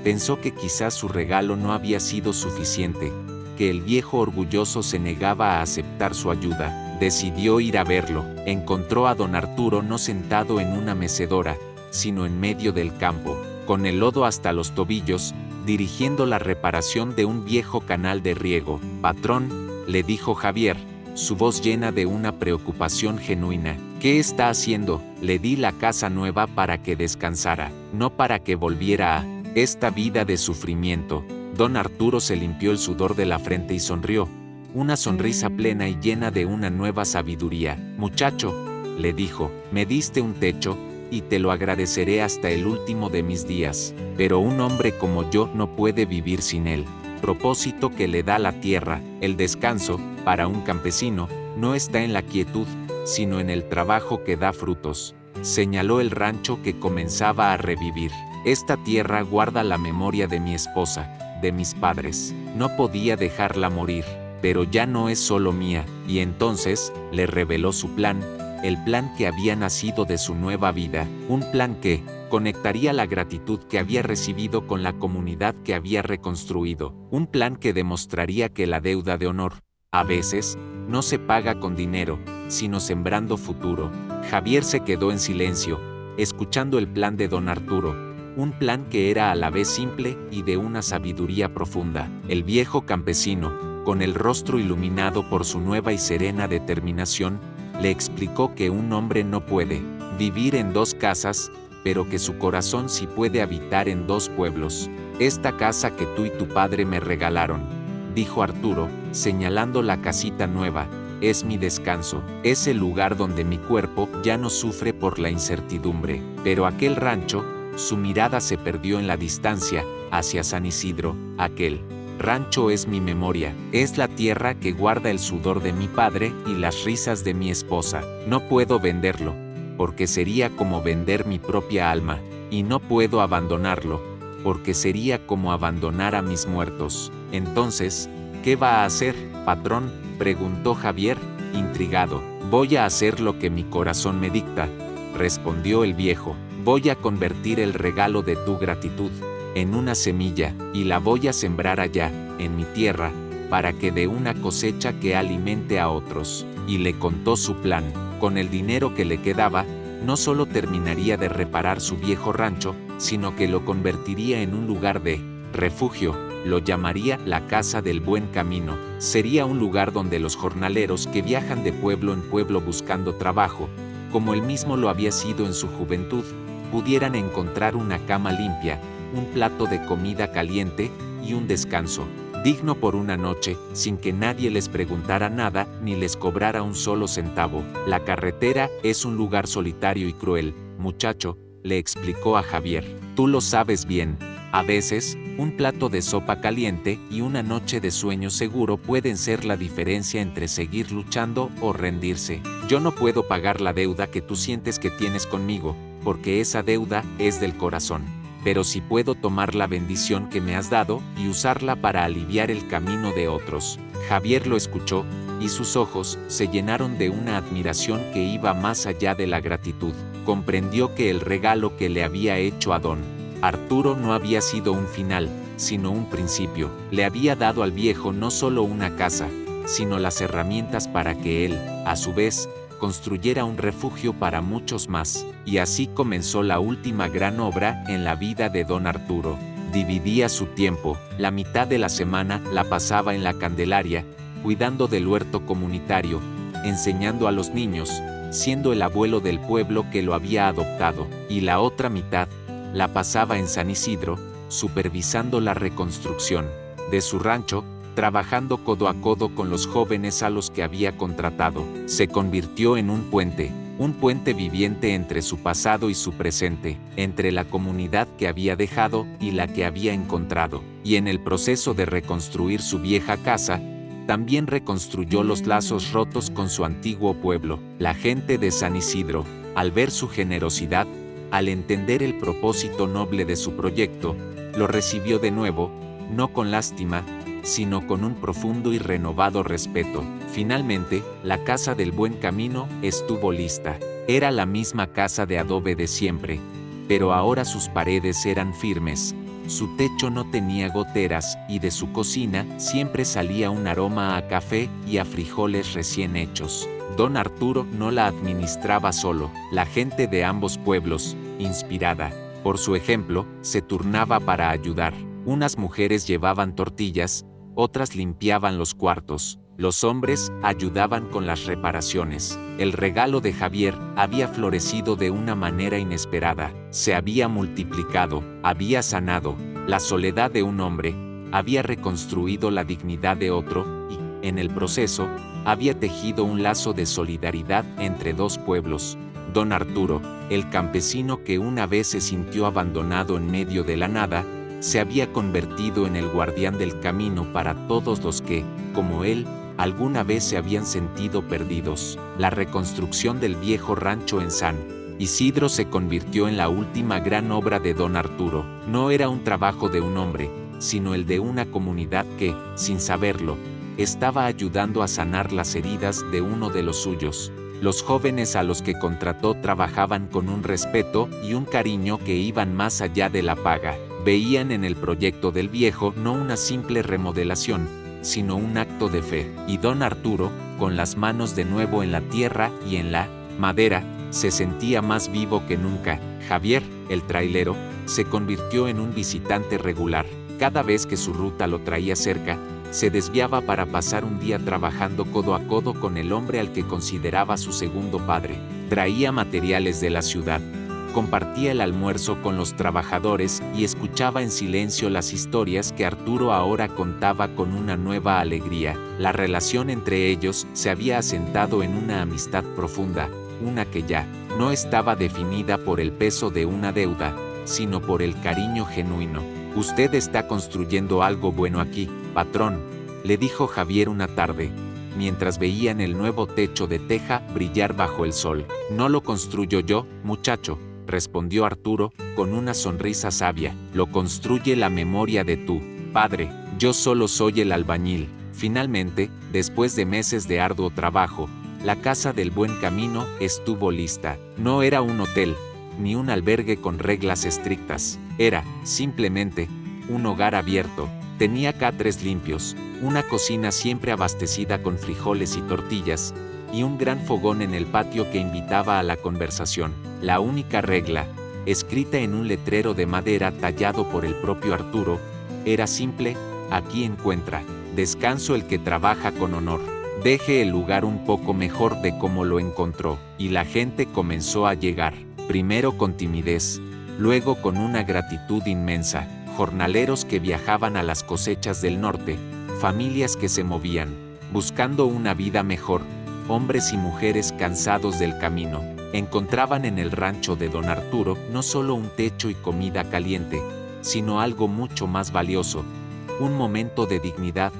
Speaker 1: pensó que quizás su regalo no había sido suficiente, que el viejo orgulloso se negaba a aceptar su ayuda. Decidió ir a verlo. Encontró a don Arturo no sentado en una mecedora, sino en medio del campo, con el lodo hasta los tobillos, dirigiendo la reparación de un viejo canal de riego. «Patrón», le dijo Javier, su voz llena de una preocupación genuina. «¿Qué está haciendo?» «Le di la casa nueva para que descansara, no para que volviera a esta vida de sufrimiento». Don Arturo se limpió el sudor de la frente y sonrió, una sonrisa plena y llena de una nueva sabiduría. «Muchacho», le dijo, «me diste un techo, y te lo agradeceré hasta el último de mis días, pero un hombre como yo no puede vivir sin él. Propósito que le da la tierra. El descanso, para un campesino, no está en la quietud, sino en el trabajo que da frutos. señaló el rancho que comenzaba a revivir. Esta tierra guarda la memoria de mi esposa, de mis padres. No podía dejarla morir, pero ya no es solo mía. Y entonces, le reveló su plan, el plan que había nacido de su nueva vida, un plan que conectaría la gratitud que había recibido con la comunidad que había reconstruido, un plan que demostraría que la deuda de honor, a veces, no se paga con dinero, sino sembrando futuro. Javier se quedó en silencio, escuchando el plan de don Arturo, un plan que era a la vez simple y de una sabiduría profunda. El viejo campesino, con el rostro iluminado por su nueva y serena determinación, le explicó que un hombre no puede vivir en dos casas, pero que su corazón sí puede habitar en dos pueblos. Esta casa que tú y tu padre me regalaron, dijo Arturo, señalando la casita nueva, es mi descanso, es el lugar donde mi cuerpo ya no sufre por la incertidumbre. Pero aquel rancho, su mirada se perdió en la distancia, hacia San Isidro, aquel rancho es mi memoria, es la tierra que guarda el sudor de mi padre y las risas de mi esposa. No puedo venderlo, porque sería como vender mi propia alma, y no puedo abandonarlo, porque sería como abandonar a mis muertos. Entonces, ¿qué va a hacer, patrón?, preguntó Javier, intrigado. Voy a hacer lo que mi corazón me dicta, respondió el viejo. Voy a convertir el regalo de tu gratitud en una semilla, y la voy a sembrar allá, en mi tierra, para que dé una cosecha que alimente a otros. Y le contó su plan. Con el dinero que le quedaba, no solo terminaría de reparar su viejo rancho, sino que lo convertiría en un lugar de refugio. Lo llamaría la Casa del Buen Camino. Sería un lugar donde los jornaleros que viajan de pueblo en pueblo buscando trabajo, como él mismo lo había sido en su juventud, pudieran encontrar una cama limpia, un plato de comida caliente y un descanso digno por una noche, sin que nadie les preguntara nada ni les cobrara un solo centavo. La carretera es un lugar solitario y cruel, muchacho, le explicó a Javier. Tú lo sabes bien. A veces, un plato de sopa caliente y una noche de sueño seguro pueden ser la diferencia entre seguir luchando o rendirse. Yo no puedo pagar la deuda que tú sientes que tienes conmigo, porque esa deuda es del corazón. Pero sí puedo tomar la bendición que me has dado y usarla para aliviar el camino de otros. Javier lo escuchó, y sus ojos se llenaron de una admiración que iba más allá de la gratitud. Comprendió que el regalo que le había hecho a don Arturo no había sido un final, sino un principio. Le había dado al viejo no solo una casa, sino las herramientas para que él, a su vez, construyera un refugio para muchos más. Y así comenzó la última gran obra en la vida de don Arturo. Dividía su tiempo, la mitad de la semana la pasaba en la Candelaria, cuidando del huerto comunitario, enseñando a los niños, siendo el abuelo del pueblo que lo había adoptado, y la otra mitad la pasaba en San Isidro, supervisando la reconstrucción de su rancho, trabajando codo a codo con los jóvenes a los que había contratado. Se convirtió en un puente viviente entre su pasado y su presente, entre la comunidad que había dejado y la que había encontrado. Y en el proceso de reconstruir su vieja casa, también reconstruyó los lazos rotos con su antiguo pueblo. La gente de San Isidro, al ver su generosidad, al entender el propósito noble de su proyecto, lo recibió de nuevo, no con lástima, sino con un profundo y renovado respeto. Finalmente, la Casa del Buen Camino estuvo lista. Era la misma casa de adobe de siempre, pero ahora sus paredes eran firmes, su techo no tenía goteras y de su cocina siempre salía un aroma a café y a frijoles recién hechos. Don Arturo no la administraba solo. La gente de ambos pueblos, inspirada por su ejemplo, se turnaba para ayudar. Unas mujeres llevaban tortillas, otras limpiaban los cuartos, los hombres ayudaban con las reparaciones. El regalo de Javier había florecido de una manera inesperada, se había multiplicado, había sanado la soledad de un hombre, había reconstruido la dignidad de otro y, en el proceso, había tejido un lazo de solidaridad entre dos pueblos. Don Arturo, el campesino que una vez se sintió abandonado en medio de la nada, se había convertido en el guardián del camino para todos los que, como él, alguna vez se habían sentido perdidos. La reconstrucción del viejo rancho en San Isidro se convirtió en la última gran obra de don Arturo. No era un trabajo de un hombre, sino el de una comunidad que, sin saberlo, estaba ayudando a sanar las heridas de uno de los suyos. Los jóvenes a los que contrató trabajaban con un respeto y un cariño que iban más allá de la paga. Veían en el proyecto del viejo no una simple remodelación, sino un acto de fe. Y don Arturo, con las manos de nuevo en la tierra y en la madera, se sentía más vivo que nunca. Javier, el trailero, se convirtió en un visitante regular. Cada vez que su ruta lo traía cerca, se desviaba para pasar un día trabajando codo a codo con el hombre al que consideraba su segundo padre. Traía materiales de la ciudad, compartía el almuerzo con los trabajadores y escuchaba en silencio las historias que Arturo ahora contaba con una nueva alegría. La relación entre ellos se había asentado en una amistad profunda, una que ya no estaba definida por el peso de una deuda, sino por el cariño genuino. «Usted está construyendo algo bueno aquí, patrón», le dijo Javier una tarde, mientras veían el nuevo techo de teja brillar bajo el sol. «No lo construyo yo, muchacho», respondió Arturo, con una sonrisa sabia. «Lo construye la memoria de tu padre. Yo solo soy el albañil». Finalmente, después de meses de arduo trabajo, la Casa del Buen Camino estuvo lista. No era un hotel, ni un albergue con reglas estrictas. Era, simplemente, un hogar abierto. Tenía catres limpios, una cocina siempre abastecida con frijoles y tortillas, y un gran fogón en el patio que invitaba a la conversación. La única regla, escrita en un letrero de madera tallado por el propio Arturo, era simple: aquí encuentra descanso el que trabaja con honor. Deje el lugar un poco mejor de como lo encontró. Y la gente comenzó a llegar, primero con timidez, luego con una gratitud inmensa. Jornaleros que viajaban a las cosechas del norte, familias que se movían, buscando una vida mejor, hombres y mujeres cansados del camino, encontraban en el rancho de don Arturo no solo un techo y comida caliente, sino algo mucho más valioso, un momento de dignidad,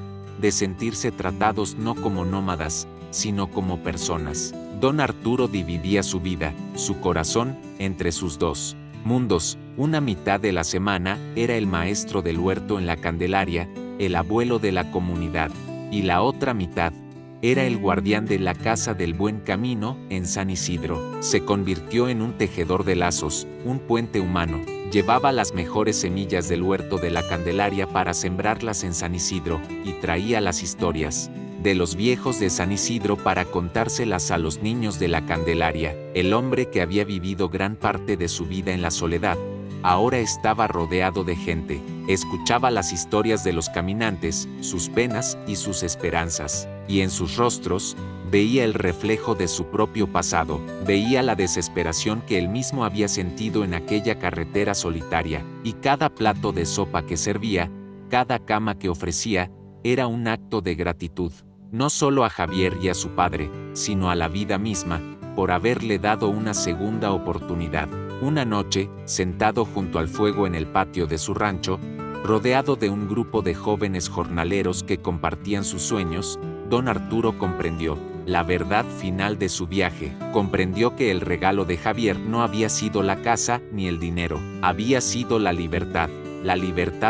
Speaker 1: de sentirse tratados no como nómadas, sino como personas. Don Arturo dividía su vida, su corazón, entre sus dos mundos. Una mitad de la semana era el maestro del huerto en la Candelaria, el abuelo de la comunidad, y la otra mitad era el guardián de la Casa del Buen Camino en San Isidro. Se convirtió en un tejedor de lazos, un puente humano. Llevaba las mejores semillas del huerto de la Candelaria para sembrarlas en San Isidro, y traía las historias de los viejos de San Isidro para contárselas a los niños de la Candelaria. El hombre que había vivido gran parte de su vida en la soledad, ahora estaba rodeado de gente. Escuchaba las historias de los caminantes, sus penas y sus esperanzas, y en sus rostros veía el reflejo de su propio pasado, veía la desesperación que él mismo había sentido en aquella carretera solitaria, y cada plato de sopa que servía, cada cama que ofrecía, era un acto de gratitud, no solo a Javier y a su padre, sino a la vida misma, por haberle dado una segunda oportunidad. Una noche, sentado junto al fuego en el patio de su rancho, rodeado de un grupo de jóvenes jornaleros que compartían sus sueños, don Arturo comprendió la verdad final de su viaje. Comprendió que el regalo de Javier no había sido la casa ni el dinero, había sido la libertad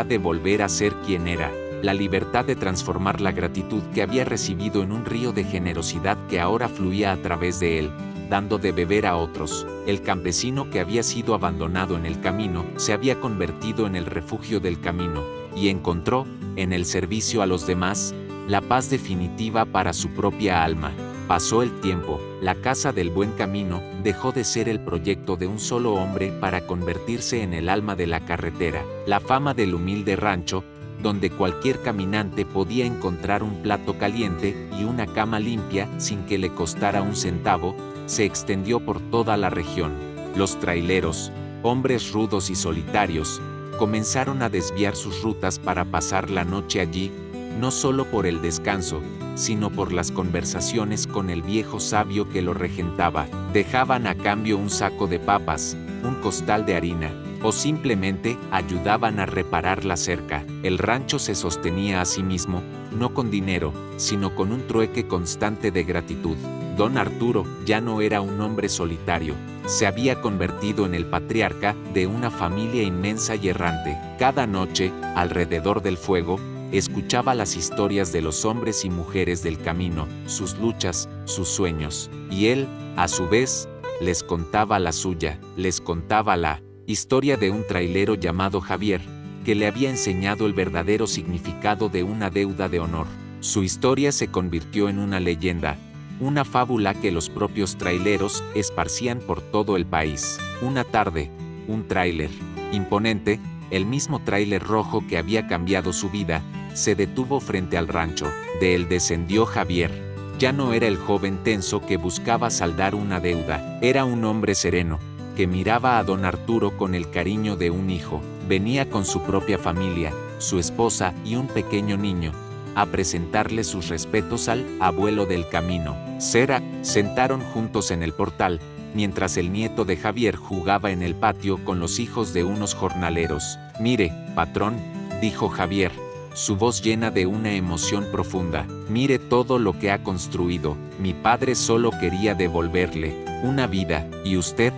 Speaker 1: de volver a ser quien era. La libertad de transformar la gratitud que había recibido en un río de generosidad que ahora fluía a través de él, dando de beber a otros. El campesino que había sido abandonado en el camino se había convertido en el refugio del camino, y encontró, en el servicio a los demás, la paz definitiva para su propia alma. Pasó el tiempo, la Casa del Buen Camino dejó de ser el proyecto de un solo hombre para convertirse en el alma de la carretera. La fama del humilde rancho, donde cualquier caminante podía encontrar un plato caliente y una cama limpia sin que le costara un centavo, se extendió por toda la región. Los traileros, hombres rudos y solitarios, comenzaron a desviar sus rutas para pasar la noche allí, no solo por el descanso, sino por las conversaciones con el viejo sabio que lo regentaba. Dejaban a cambio un saco de papas, un costal de harina, o simplemente ayudaban a reparar la cerca. El rancho se sostenía a sí mismo, no con dinero, sino con un trueque constante de gratitud. Don Arturo ya no era un hombre solitario. Se había convertido en el patriarca de una familia inmensa y errante. Cada noche, alrededor del fuego, escuchaba las historias de los hombres y mujeres del camino, sus luchas, sus sueños, y él, a su vez, les contaba la suya, les contaba la historia de un trailero llamado Javier, que le había enseñado el verdadero significado de una deuda de honor. Su historia se convirtió en una leyenda, una fábula que los propios traileros esparcían por todo el país. Una tarde, un tráiler imponente, el mismo tráiler rojo que había cambiado su vida, se detuvo frente al rancho. De él descendió Javier. Ya no era el joven tenso que buscaba saldar una deuda, era un hombre sereno, que miraba a don Arturo con el cariño de un hijo. Venía con su propia familia, su esposa y un pequeño niño, a presentarle sus respetos al abuelo del camino. Sentaron juntos en el portal, mientras el nieto de Javier jugaba en el patio con los hijos de unos jornaleros. Mire, patrón, dijo Javier, su voz llena de una emoción profunda. Mire todo lo que ha construido. Mi padre solo quería devolverle una vida, y usted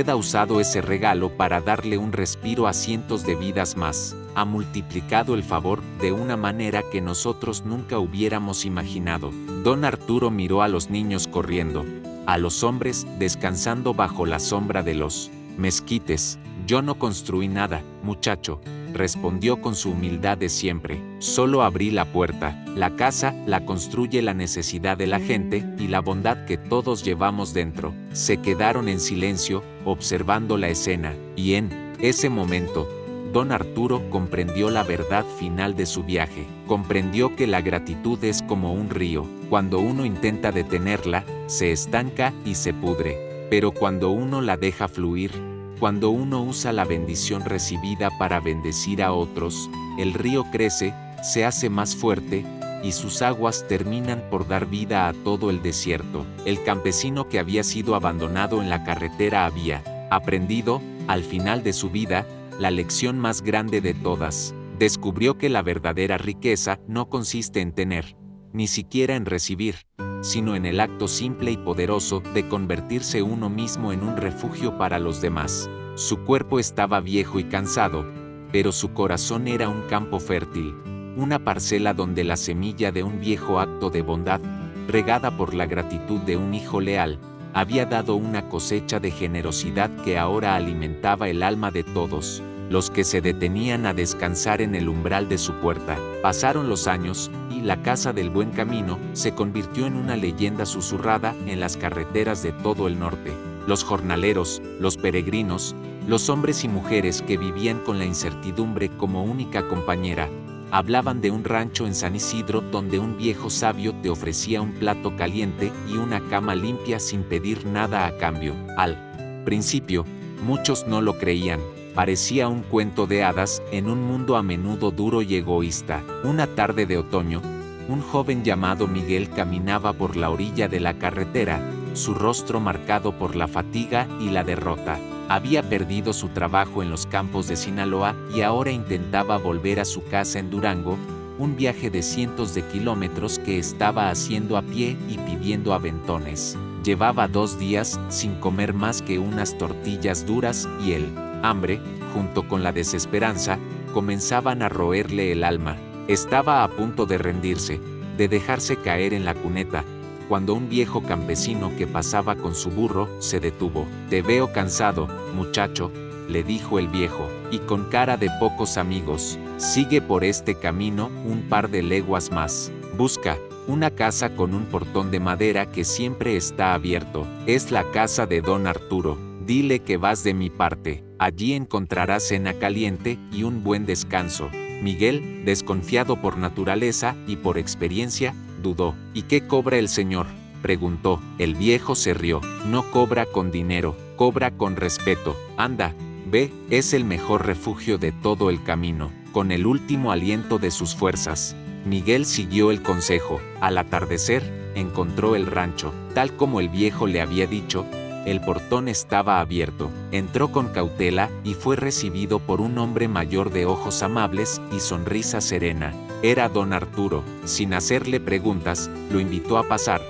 Speaker 1: ha usado ese regalo para darle un respiro a cientos de vidas más. Ha multiplicado el favor de una manera que nosotros nunca hubiéramos imaginado. Don Arturo miró a los niños corriendo, a los hombres descansando bajo la sombra de los mezquites. Yo no construí nada, muchacho, respondió con su humildad de siempre. Solo abrí la puerta. La casa la construye la necesidad de la gente y la bondad que todos llevamos dentro. Se quedaron en silencio, observando la escena, y en ese momento, don Arturo comprendió la verdad final de su viaje. Comprendió que la gratitud es como un río. Cuando uno intenta detenerla, se estanca y se pudre. Pero cuando uno la deja fluir, cuando uno usa la bendición recibida para bendecir a otros, el río crece, se hace más fuerte, y sus aguas terminan por dar vida a todo el desierto. El campesino que había sido abandonado en la carretera había aprendido, al final de su vida, la lección más grande de todas. Descubrió que la verdadera riqueza no consiste en tener, ni siquiera en recibir, sino en el acto simple y poderoso de convertirse uno mismo en un refugio para los demás. Su cuerpo estaba viejo y cansado, pero su corazón era un campo fértil, una parcela donde la semilla de un viejo acto de bondad, regada por la gratitud de un hijo leal, había dado una cosecha de generosidad que ahora alimentaba el alma de todos los que se detenían a descansar en el umbral de su puerta. Pasaron los años, y la Casa del Buen Camino se convirtió en una leyenda susurrada en las carreteras de todo el norte. Los jornaleros, los peregrinos, los hombres y mujeres que vivían con la incertidumbre como única compañera, hablaban de un rancho en San Isidro donde un viejo sabio te ofrecía un plato caliente y una cama limpia sin pedir nada a cambio. Al principio, muchos no lo creían. Parecía un cuento de hadas en un mundo a menudo duro y egoísta. Una tarde de otoño, un joven llamado Miguel caminaba por la orilla de la carretera, su rostro marcado por la fatiga y la derrota. Había perdido su trabajo en los campos de Sinaloa y ahora intentaba volver a su casa en Durango, un viaje de cientos de kilómetros que estaba haciendo a pie y pidiendo aventones. Llevaba 2 días sin comer más que unas tortillas duras y el hambre, junto con la desesperanza, comenzaban a roerle el alma. Estaba a punto de rendirse, de dejarse caer en la cuneta, cuando un viejo campesino que pasaba con su burro se detuvo. «Te veo cansado, muchacho», le dijo el viejo, y con cara de pocos amigos. «Sigue por este camino un par de leguas más. Busca una casa con un portón de madera que siempre está abierto. Es la casa de don Arturo. Dile que vas de mi parte. Allí encontrarás cena caliente y un buen descanso». Miguel, desconfiado por naturaleza y por experiencia, dudó. «¿Y qué cobra el señor?», preguntó. El viejo se rió. «No cobra con dinero, cobra con respeto. Anda, ve, es el mejor refugio de todo el camino». Con el último aliento de sus fuerzas, Miguel siguió el consejo. Al atardecer, encontró el rancho. Tal como el viejo le había dicho, el portón estaba abierto. Entró con cautela y fue recibido por un hombre mayor de ojos amables y sonrisa serena. Era don Arturo. Sin hacerle preguntas, lo invitó a pasar.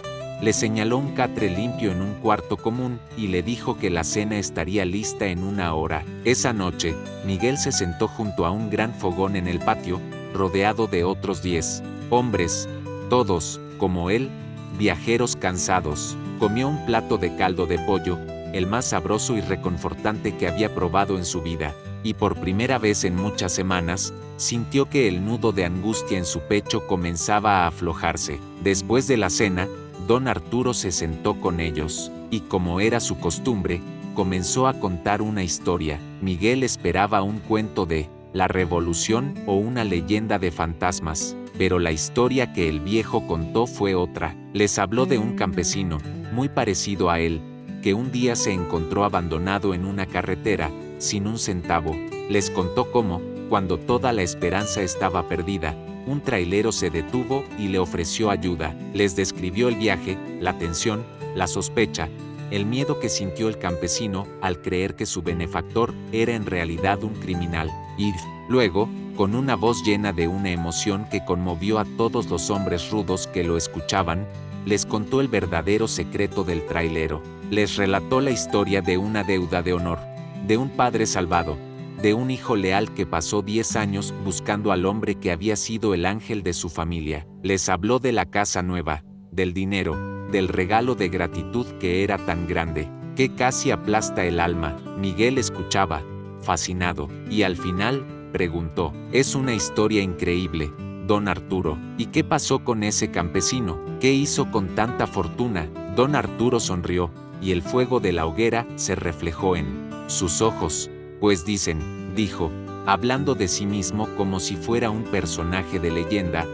Speaker 1: Le señaló un catre limpio en un cuarto común y le dijo que la cena estaría lista en 1 hora. Esa noche, Miguel se sentó junto a un gran fogón en el patio, rodeado de otros 10 hombres, todos, como él, viajeros cansados. Comió un plato de caldo de pollo, el más sabroso y reconfortante que había probado en su vida, y por primera vez en muchas semanas, sintió que el nudo de angustia en su pecho comenzaba a aflojarse. Después de la cena, don Arturo se sentó con ellos, y como era su costumbre, comenzó a contar una historia. Miguel esperaba un cuento de la Revolución o una leyenda de fantasmas, pero la historia que el viejo contó fue otra. Les habló de un campesino, muy parecido a él, que un día se encontró abandonado en una carretera, sin un centavo. Les contó cómo, cuando toda la esperanza estaba perdida, un trailero se detuvo y le ofreció ayuda. Les describió el viaje, la tensión, la sospecha, el miedo que sintió el campesino al creer que su benefactor era en realidad un criminal. Y, luego, con una voz llena de una emoción que conmovió a todos los hombres rudos que lo escuchaban, les contó el verdadero secreto del trailero. Les relató la historia de una deuda de honor, de un padre salvado, de un hijo leal que pasó 10 años buscando al hombre que había sido el ángel de su familia. Les habló de la casa nueva, del dinero, del regalo de gratitud que era tan grande, que casi aplasta el alma. Miguel escuchaba, fascinado, y al final, preguntó: «Es una historia increíble, don Arturo. ¿Y qué pasó con ese campesino? ¿Qué hizo con tanta fortuna?» Don Arturo sonrió, y el fuego de la hoguera se reflejó en sus ojos. «Pues dicen», dijo, hablando de sí mismo como si fuera un personaje de leyenda,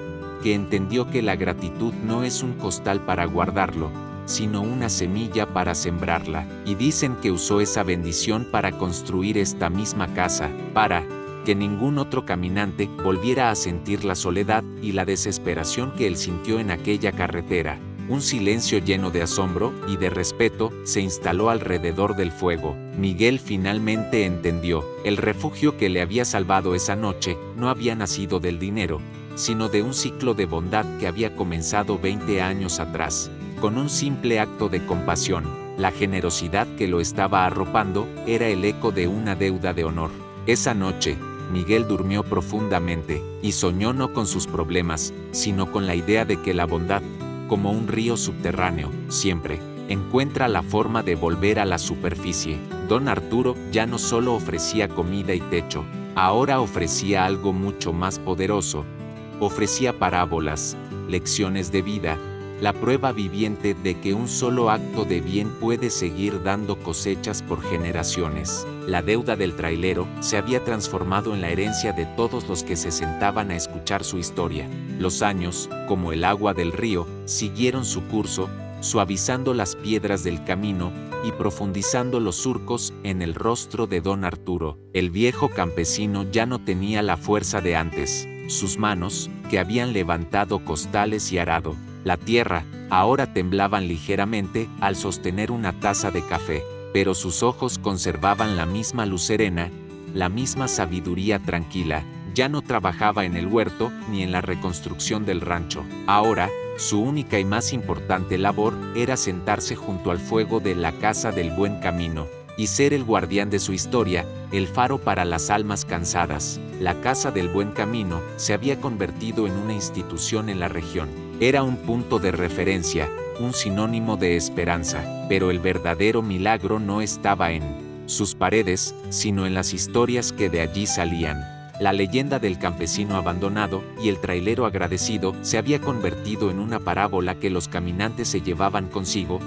Speaker 1: que entendió que la gratitud no es un costal para guardarlo, sino una semilla para sembrarla. Y dicen que usó esa bendición para construir esta misma casa, para que ningún otro caminante volviera a sentir la soledad y la desesperación que él sintió en aquella carretera. Un silencio lleno de asombro y de respeto se instaló alrededor del fuego. Miguel finalmente entendió. El refugio que le había salvado esa noche no había nacido del dinero, sino de un ciclo de bondad que había comenzado 20 años atrás, con un simple acto de compasión. La generosidad que lo estaba arropando era el eco de una deuda de honor. Esa noche, Miguel durmió profundamente, y soñó no con sus problemas, sino con la idea de que la bondad, como un río subterráneo, siempre encuentra la forma de volver a la superficie. Don Arturo ya no solo ofrecía comida y techo, ahora ofrecía algo mucho más poderoso. Ofrecía parábolas, lecciones de vida, la prueba viviente de que un solo acto de bien puede seguir dando cosechas por generaciones. La deuda del trailero se había transformado en la herencia de todos los que se sentaban a escuchar su historia. Los años, como el agua del río, siguieron su curso, suavizando las piedras del camino y profundizando los surcos en el rostro de don Arturo. El viejo campesino ya no tenía la fuerza de antes. Sus manos, que habían levantado costales y arado la tierra, ahora temblaban ligeramente al sostener una taza de café, pero sus ojos conservaban la misma luz serena, la misma sabiduría tranquila. Ya no trabajaba en el huerto ni en la reconstrucción del rancho. Ahora, su única y más importante labor era sentarse junto al fuego de la Casa del Buen Camino y ser el guardián de su historia, el faro para las almas cansadas. La Casa del Buen Camino se había convertido en una institución en la región. Era un punto de referencia, un sinónimo de esperanza, pero el verdadero milagro no estaba en sus paredes, sino en las historias que de allí salían. La leyenda del campesino abandonado y el trailero agradecido se había convertido en una parábola que los caminantes se llevaban consigo,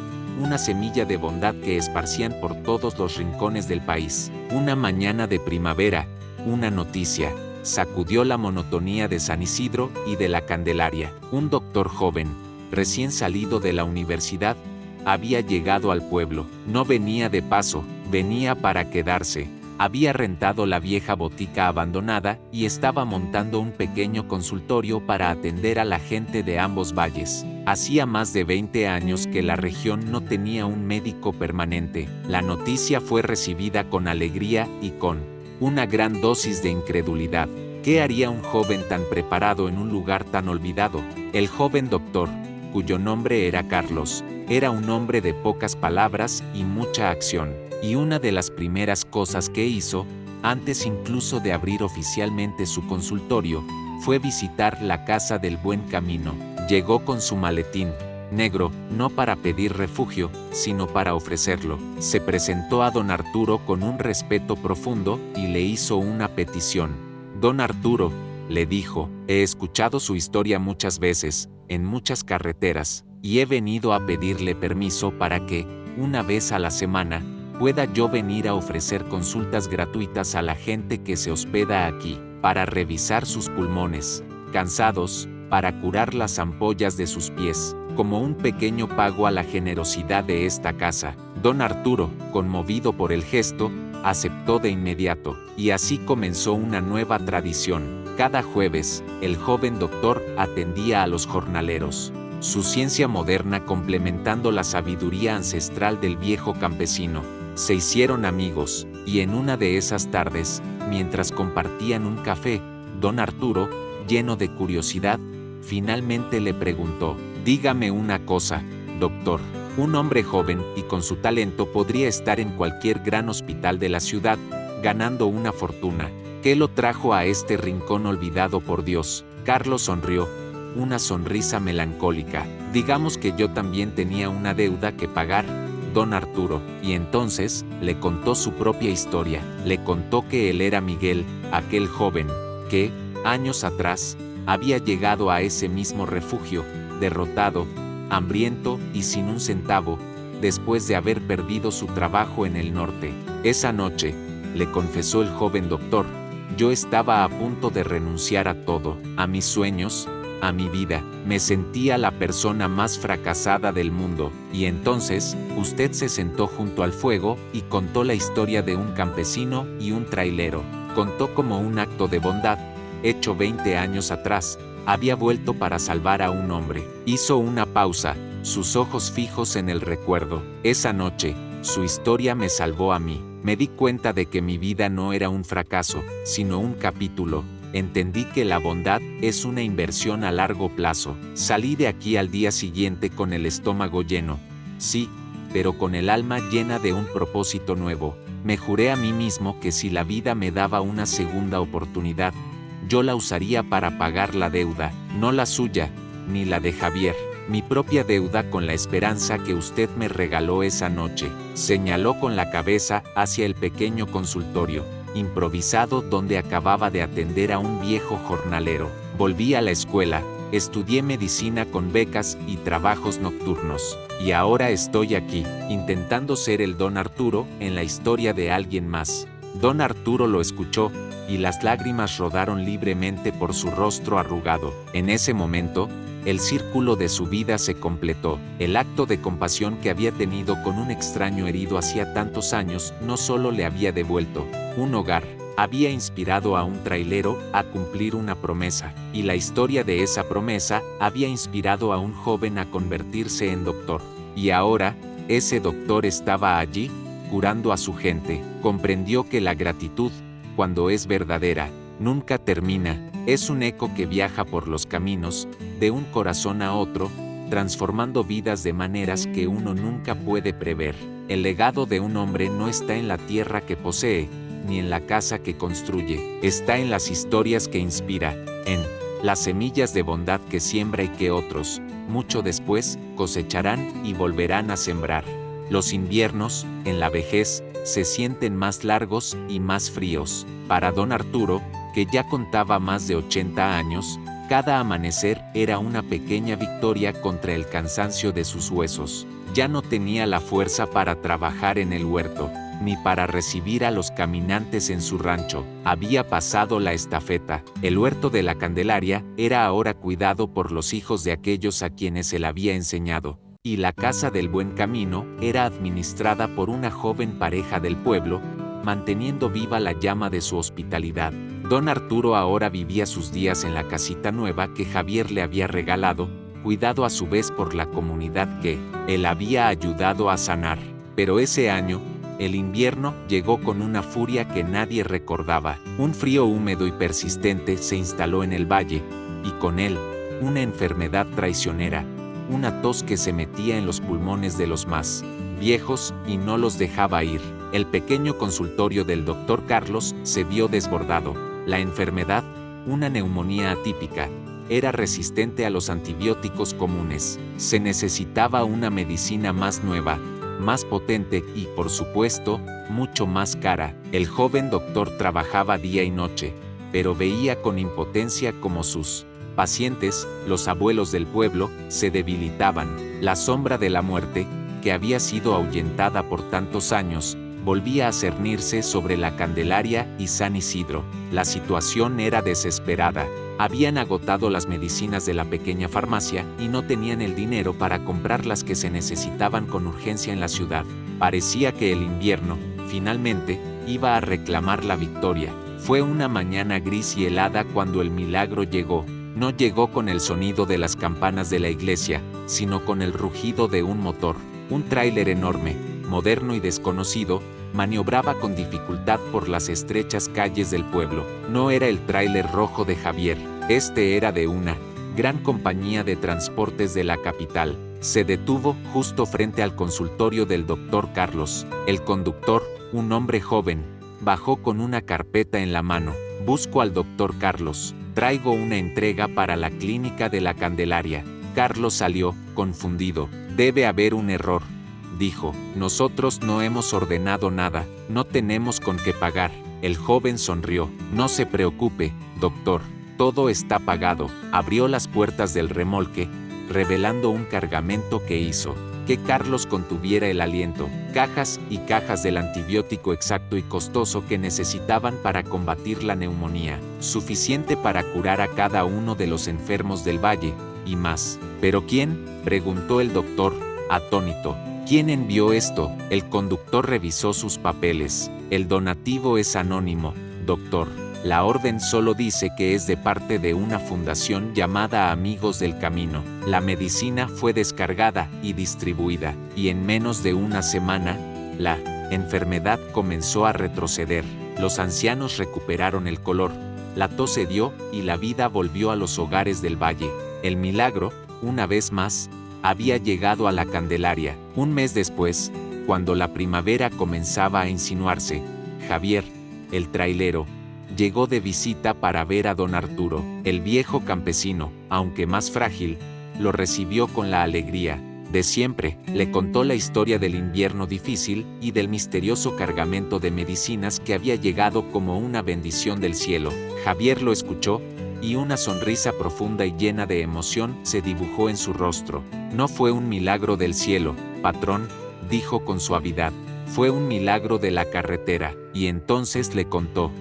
Speaker 1: una semilla de bondad que esparcían por todos los rincones del país. Una mañana de primavera, una noticia sacudió la monotonía de San Isidro y de la Candelaria. Un doctor joven, recién salido de la universidad, había llegado al pueblo. No venía de paso, venía para quedarse. Había rentado la vieja botica abandonada y estaba montando un pequeño consultorio para atender a la gente de ambos valles. Hacía más de 20 años que la región no tenía un médico permanente. La noticia fue recibida con alegría y con una gran dosis de incredulidad. ¿Qué haría un joven tan preparado en un lugar tan olvidado? El joven doctor, cuyo nombre era Carlos. Era un hombre de pocas palabras y mucha acción. Y una de las primeras cosas que hizo, antes incluso de abrir oficialmente su consultorio, fue visitar la casa del Buen Camino. Llegó con su maletín negro, no para pedir refugio, sino para ofrecerlo. Se presentó a don Arturo con un respeto profundo y le hizo una petición. Don Arturo, le dijo, he escuchado su historia muchas veces, en muchas carreteras, y he venido a pedirle permiso para que, una vez a la semana, pueda yo venir a ofrecer consultas gratuitas a la gente que se hospeda aquí, para revisar sus pulmones, cansados, para curar las ampollas de sus pies, como un pequeño pago a la generosidad de esta casa. Don Arturo, conmovido por el gesto, aceptó de inmediato, y así comenzó una nueva tradición. Cada jueves, el joven doctor atendía a los jornaleros, su ciencia moderna complementando la sabiduría ancestral del viejo campesino. Se hicieron amigos, y en una de esas tardes, mientras compartían un café, don Arturo, lleno de curiosidad, finalmente le preguntó, dígame una cosa, doctor. Un hombre joven y con su talento podría estar en cualquier gran hospital de la ciudad, ganando una fortuna. ¿Qué lo trajo a este rincón olvidado por Dios? Carlos sonrió, una sonrisa melancólica. Digamos que yo también tenía una deuda que pagar, don Arturo, y entonces le contó su propia historia. Le contó que él era Miguel, aquel joven, que, años atrás, había llegado a ese mismo refugio, derrotado, hambriento y sin un centavo, después de haber perdido su trabajo en el norte. Esa noche, le confesó el joven doctor, yo estaba a punto de renunciar a todo, a mis sueños, a mi vida. Me sentía la persona más fracasada del mundo. Y entonces, usted se sentó junto al fuego y contó la historia de un campesino y un trailero. Contó como un acto de bondad, hecho 20 años atrás, había vuelto para salvar a un hombre. Hizo una pausa, sus ojos fijos en el recuerdo. Esa noche, su historia me salvó a mí. Me di cuenta de que mi vida no era un fracaso, sino un capítulo. Entendí que la bondad es una inversión a largo plazo. Salí de aquí al día siguiente con el estómago lleno. Sí, pero con el alma llena de un propósito nuevo. Me juré a mí mismo que si la vida me daba una segunda oportunidad, yo la usaría para pagar la deuda, no la suya, ni la de Javier, mi propia deuda con la esperanza que usted me regaló esa noche. Señaló con la cabeza hacia el pequeño consultorio improvisado donde acababa de atender a un viejo jornalero. Volví a la escuela, estudié medicina con becas y trabajos nocturnos, y ahora estoy aquí, intentando ser el don Arturo en la historia de alguien más. Don Arturo lo escuchó, y las lágrimas rodaron libremente por su rostro arrugado. En ese momento, el círculo de su vida se completó. El acto de compasión que había tenido con un extraño herido hacía tantos años no solo le había devuelto un hogar, había inspirado a un trailero a cumplir una promesa, y la historia de esa promesa había inspirado a un joven a convertirse en doctor. Y ahora, ese doctor estaba allí, curando a su gente. Comprendió que la gratitud, cuando es verdadera, nunca termina. Es un eco que viaja por los caminos, de un corazón a otro, transformando vidas de maneras que uno nunca puede prever. El legado de un hombre no está en la tierra que posee, ni en la casa que construye. Está en las historias que inspira, en las semillas de bondad que siembra y que otros, mucho después, cosecharán y volverán a sembrar. Los inviernos, en la vejez, se sienten más largos y más fríos. Para don Arturo, que ya contaba más de 80 años, cada amanecer era una pequeña victoria contra el cansancio de sus huesos. Ya no tenía la fuerza para trabajar en el huerto, ni para recibir a los caminantes en su rancho. Había pasado la estafeta. El huerto de la Candelaria era ahora cuidado por los hijos de aquellos a quienes él había enseñado, y la casa del Buen Camino era administrada por una joven pareja del pueblo, manteniendo viva la llama de su hospitalidad. Don Arturo ahora vivía sus días en la casita nueva que Javier le había regalado, cuidado a su vez por la comunidad que él había ayudado a sanar. Pero ese año, el invierno llegó con una furia que nadie recordaba. Un frío húmedo y persistente se instaló en el valle, y con él, una enfermedad traicionera, una tos que se metía en los pulmones de los más viejos y no los dejaba ir. El pequeño consultorio del doctor Carlos se vio desbordado. La enfermedad, una neumonía atípica, era resistente a los antibióticos comunes. Se necesitaba una medicina más nueva, más potente y, por supuesto, mucho más cara. El joven doctor trabajaba día y noche, pero veía con impotencia cómo sus pacientes, los abuelos del pueblo, se debilitaban. La sombra de la muerte, que había sido ahuyentada por tantos años, volvía a cernirse sobre la Candelaria y San Isidro. La situación era desesperada. Habían agotado las medicinas de la pequeña farmacia y no tenían el dinero para comprar las que se necesitaban con urgencia en la ciudad. Parecía que el invierno, finalmente, iba a reclamar la victoria. Fue una mañana gris y helada cuando el milagro llegó. No llegó con el sonido de las campanas de la iglesia, sino con el rugido de un motor. Un tráiler enorme, moderno y desconocido, maniobraba con dificultad por las estrechas calles del pueblo. No era el tráiler rojo de Javier, este era de una gran compañía de transportes de la capital. Se detuvo justo frente al consultorio del doctor Carlos. El conductor, un hombre joven, bajó con una carpeta en la mano. Busco al doctor Carlos. Traigo una entrega para la clínica de la Candelaria. Carlos salió, confundido. Debe haber un error, dijo. Nosotros no hemos ordenado nada, no tenemos con qué pagar. El joven sonrió. No se preocupe, doctor, todo está pagado. Abrió las puertas del remolque, revelando un cargamento que hizo que Carlos contuviera el aliento. Cajas y cajas del antibiótico exacto y costoso que necesitaban para combatir la neumonía, suficiente para curar a cada uno de los enfermos del valle, y más. ¿Pero quién?, preguntó el doctor, atónito. ¿Quién envió esto? El conductor revisó sus papeles. El donativo es anónimo, doctor. La orden solo dice que es de parte de una fundación llamada Amigos del Camino. La medicina fue descargada y distribuida, y en menos de una semana, la enfermedad comenzó a retroceder. Los ancianos recuperaron el color, la tos cedió y la vida volvió a los hogares del valle. El milagro, una vez más, había llegado a la Candelaria. Un mes después, cuando la primavera comenzaba a insinuarse, Javier, el trailero, llegó de visita para ver a don Arturo. El viejo campesino, aunque más frágil, lo recibió con la alegría de siempre. Le contó la historia del invierno difícil y del misterioso cargamento de medicinas que había llegado como una bendición del cielo. Javier lo escuchó, y una sonrisa profunda y llena de emoción se dibujó en su rostro. No fue un milagro del cielo, patrón, dijo con suavidad. Fue un milagro de la carretera. Y entonces le contó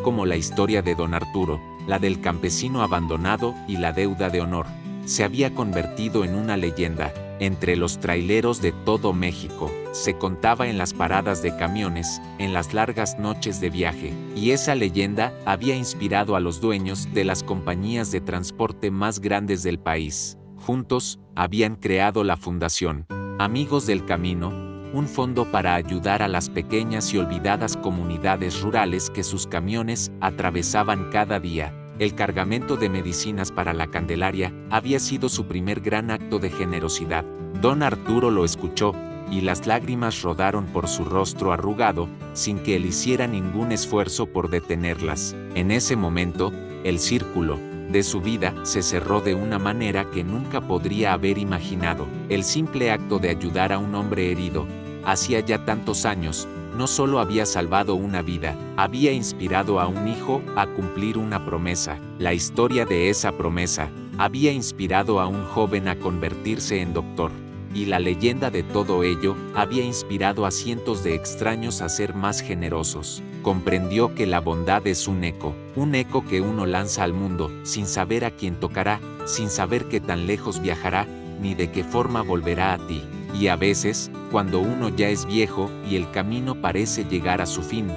Speaker 1: como la historia de don Arturo, la del campesino abandonado y la deuda de honor. Se había convertido en una leyenda entre los traileros de todo México. Se contaba en las paradas de camiones, en las largas noches de viaje. Y esa leyenda había inspirado a los dueños de las compañías de transporte más grandes del país. Juntos, habían creado la Fundación Amigos del Camino, un fondo para ayudar a las pequeñas y olvidadas comunidades rurales que sus camiones atravesaban cada día. El cargamento de medicinas para la Candelaria había sido su primer gran acto de generosidad. Don Arturo lo escuchó, y las lágrimas rodaron por su rostro arrugado, sin que él hiciera ningún esfuerzo por detenerlas. En ese momento, el círculo de su vida se cerró de una manera que nunca podría haber imaginado. El simple acto de ayudar a un hombre herido, hacía ya tantos años, no solo había salvado una vida, había inspirado a un hijo a cumplir una promesa. La historia de esa promesa había inspirado a un joven a convertirse en doctor. Y la leyenda de todo ello había inspirado a cientos de extraños a ser más generosos. Comprendió que la bondad es un eco que uno lanza al mundo, sin saber a quién tocará, sin saber qué tan lejos viajará, ni de qué forma volverá a ti. Y a veces, cuando uno ya es viejo y el camino parece llegar a su fin,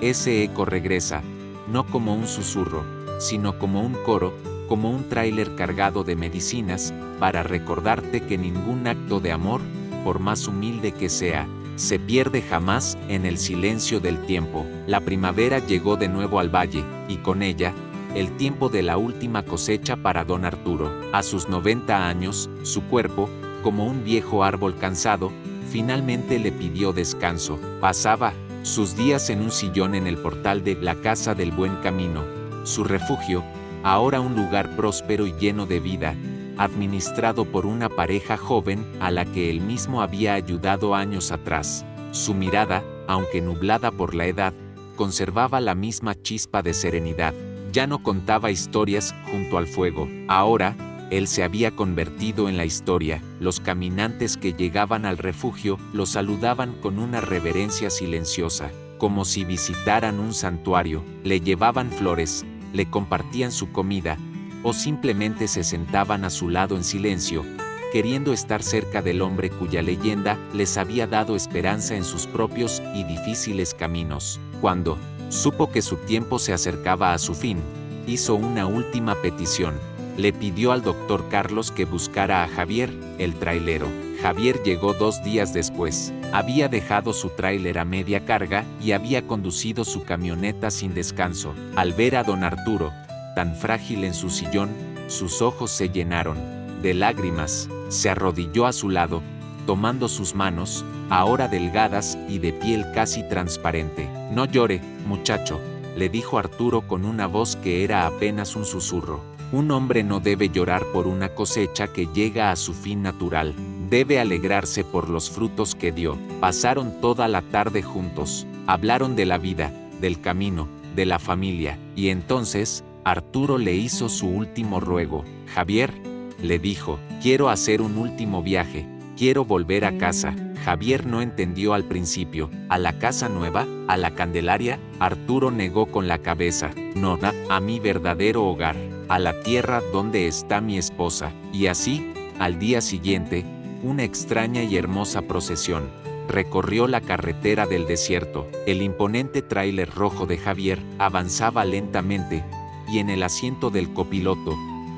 Speaker 1: ese eco regresa, no como un susurro, sino como un coro, como un tráiler cargado de medicinas, para recordarte que ningún acto de amor, por más humilde que sea, se pierde jamás en el silencio del tiempo. La primavera llegó de nuevo al valle, y con ella, el tiempo de la última cosecha para don Arturo. A sus 90 años, su cuerpo, como un viejo árbol cansado, finalmente le pidió descanso. Pasaba sus días en un sillón en el portal de la Casa del Buen Camino, su refugio, ahora un lugar próspero y lleno de vida, administrado por una pareja joven a la que él mismo había ayudado años atrás. Su mirada, aunque nublada por la edad, conservaba la misma chispa de serenidad. Ya no contaba historias junto al fuego. Ahora, él se había convertido en la historia. Los caminantes que llegaban al refugio lo saludaban con una reverencia silenciosa, como si visitaran un santuario. Le llevaban flores, le compartían su comida, o simplemente se sentaban a su lado en silencio, queriendo estar cerca del hombre cuya leyenda les había dado esperanza en sus propios y difíciles caminos. Cuando supo que su tiempo se acercaba a su fin, hizo una última petición. Le pidió al doctor Carlos que buscara a Javier, el trailero. Javier llegó 2 días después. Había dejado su tráiler a media carga y había conducido su camioneta sin descanso. Al ver a don Arturo, tan frágil en su sillón, sus ojos se llenaron de lágrimas. Se arrodilló a su lado, tomando sus manos, ahora delgadas y de piel casi transparente. «No llore, muchacho», le dijo Arturo con una voz que era apenas un susurro. Un hombre no debe llorar por una cosecha que llega a su fin natural. Debe alegrarse por los frutos que dio. Pasaron toda la tarde juntos. Hablaron de la vida, del camino, de la familia. Y entonces, Arturo le hizo su último ruego. «Javier», le dijo, «quiero hacer un último viaje. Quiero volver a casa». Javier no entendió al principio. ¿A la casa nueva? ¿A la Candelaria? Arturo negó con la cabeza. «No, a mi verdadero hogar, a la tierra donde está mi esposa». Y así, al día siguiente, una extraña y hermosa procesión recorrió la carretera del desierto. El imponente tráiler rojo de Javier avanzaba lentamente, y en el asiento del copiloto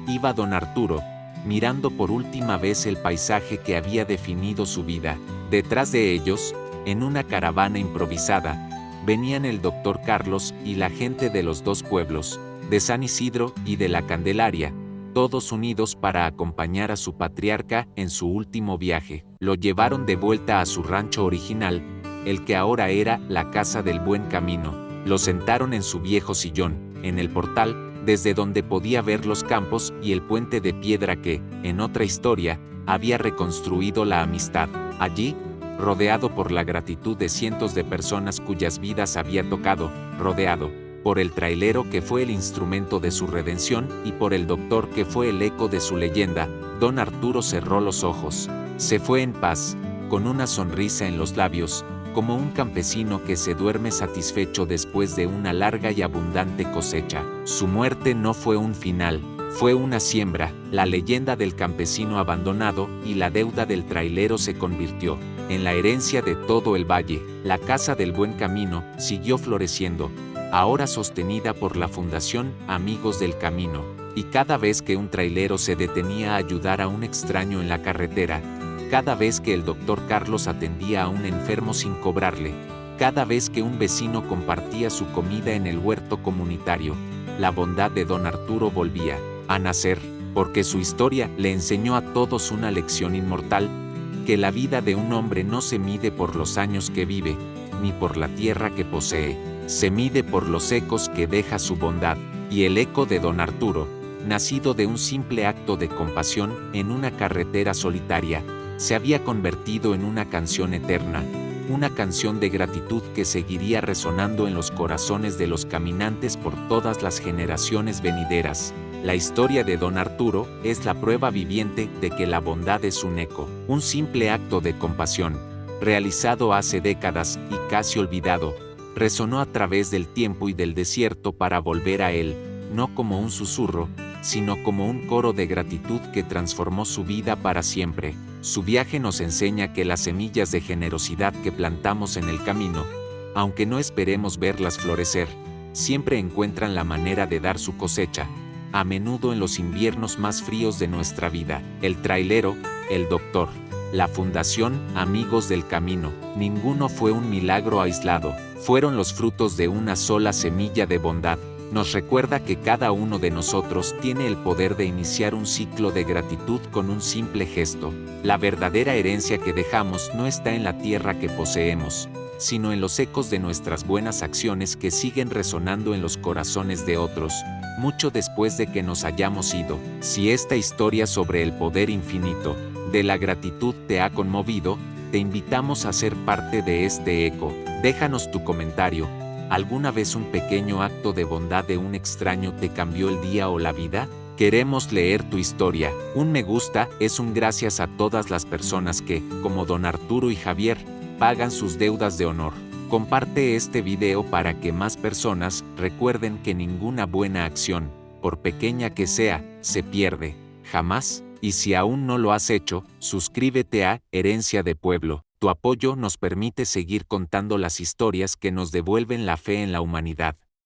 Speaker 1: iba don Arturo, mirando por última vez el paisaje que había definido su vida. Detrás de ellos, en una caravana improvisada, venían el doctor Carlos y la gente de los 2 pueblos, de San Isidro y de la Candelaria, todos unidos para acompañar a su patriarca en su último viaje. Lo llevaron de vuelta a su rancho original, el que ahora era la Casa del Buen Camino. Lo sentaron en su viejo sillón, en el portal, desde donde podía ver los campos y el puente de piedra que, en otra historia, había reconstruido la amistad. Allí, rodeado por la gratitud de cientos de personas cuyas vidas había tocado, rodeado por el trailero que fue el instrumento de su redención y por el doctor que fue el eco de su leyenda, don Arturo cerró los ojos. Se fue en paz, con una sonrisa en los labios, como un campesino que se duerme satisfecho después de una larga y abundante cosecha. Su muerte no fue un final, fue una siembra. La leyenda del campesino abandonado y la deuda del trailero se convirtió en la herencia de todo el valle. La Casa del Buen Camino siguió floreciendo, ahora sostenida por la Fundación Amigos del Camino, y cada vez que un trailero se detenía a ayudar a un extraño en la carretera, cada vez que el doctor Carlos atendía a un enfermo sin cobrarle, cada vez que un vecino compartía su comida en el huerto comunitario, la bondad de don Arturo volvía a nacer, porque su historia le enseñó a todos una lección inmortal, que la vida de un hombre no se mide por los años que vive, ni por la tierra que posee, se mide por los ecos que deja su bondad. Y el eco de don Arturo, nacido de un simple acto de compasión en una carretera solitaria, se había convertido en una canción eterna, una canción de gratitud que seguiría resonando en los corazones de los caminantes por todas las generaciones venideras. La historia de don Arturo es la prueba viviente de que la bondad es un eco, un simple acto de compasión, realizado hace décadas y casi olvidado, resonó a través del tiempo y del desierto para volver a él, no como un susurro, sino como un coro de gratitud que transformó su vida para siempre. Su viaje nos enseña que las semillas de generosidad que plantamos en el camino, aunque no esperemos verlas florecer, siempre encuentran la manera de dar su cosecha, a menudo en los inviernos más fríos de nuestra vida. El trailero, el doctor, la Fundación Amigos del Camino, ninguno fue un milagro aislado, fueron los frutos de una sola semilla de bondad, nos recuerda que cada uno de nosotros tiene el poder de iniciar un ciclo de gratitud con un simple gesto. La verdadera herencia que dejamos no está en la tierra que poseemos, sino en los ecos de nuestras buenas acciones que siguen resonando en los corazones de otros, mucho después de que nos hayamos ido. Si esta historia sobre el poder infinito de la gratitud te ha conmovido, te invitamos a ser parte de este eco. Déjanos tu comentario. ¿Alguna vez un pequeño acto de bondad de un extraño te cambió el día o la vida? Queremos leer tu historia. Un me gusta es un gracias a todas las personas que, como don Arturo y Javier, pagan sus deudas de honor. Comparte este video para que más personas recuerden que ninguna buena acción, por pequeña que sea, se pierde, jamás. Y si aún no lo has hecho, suscríbete a Herencia de Pueblo. Tu apoyo nos permite seguir contando las historias que nos devuelven la fe en la humanidad.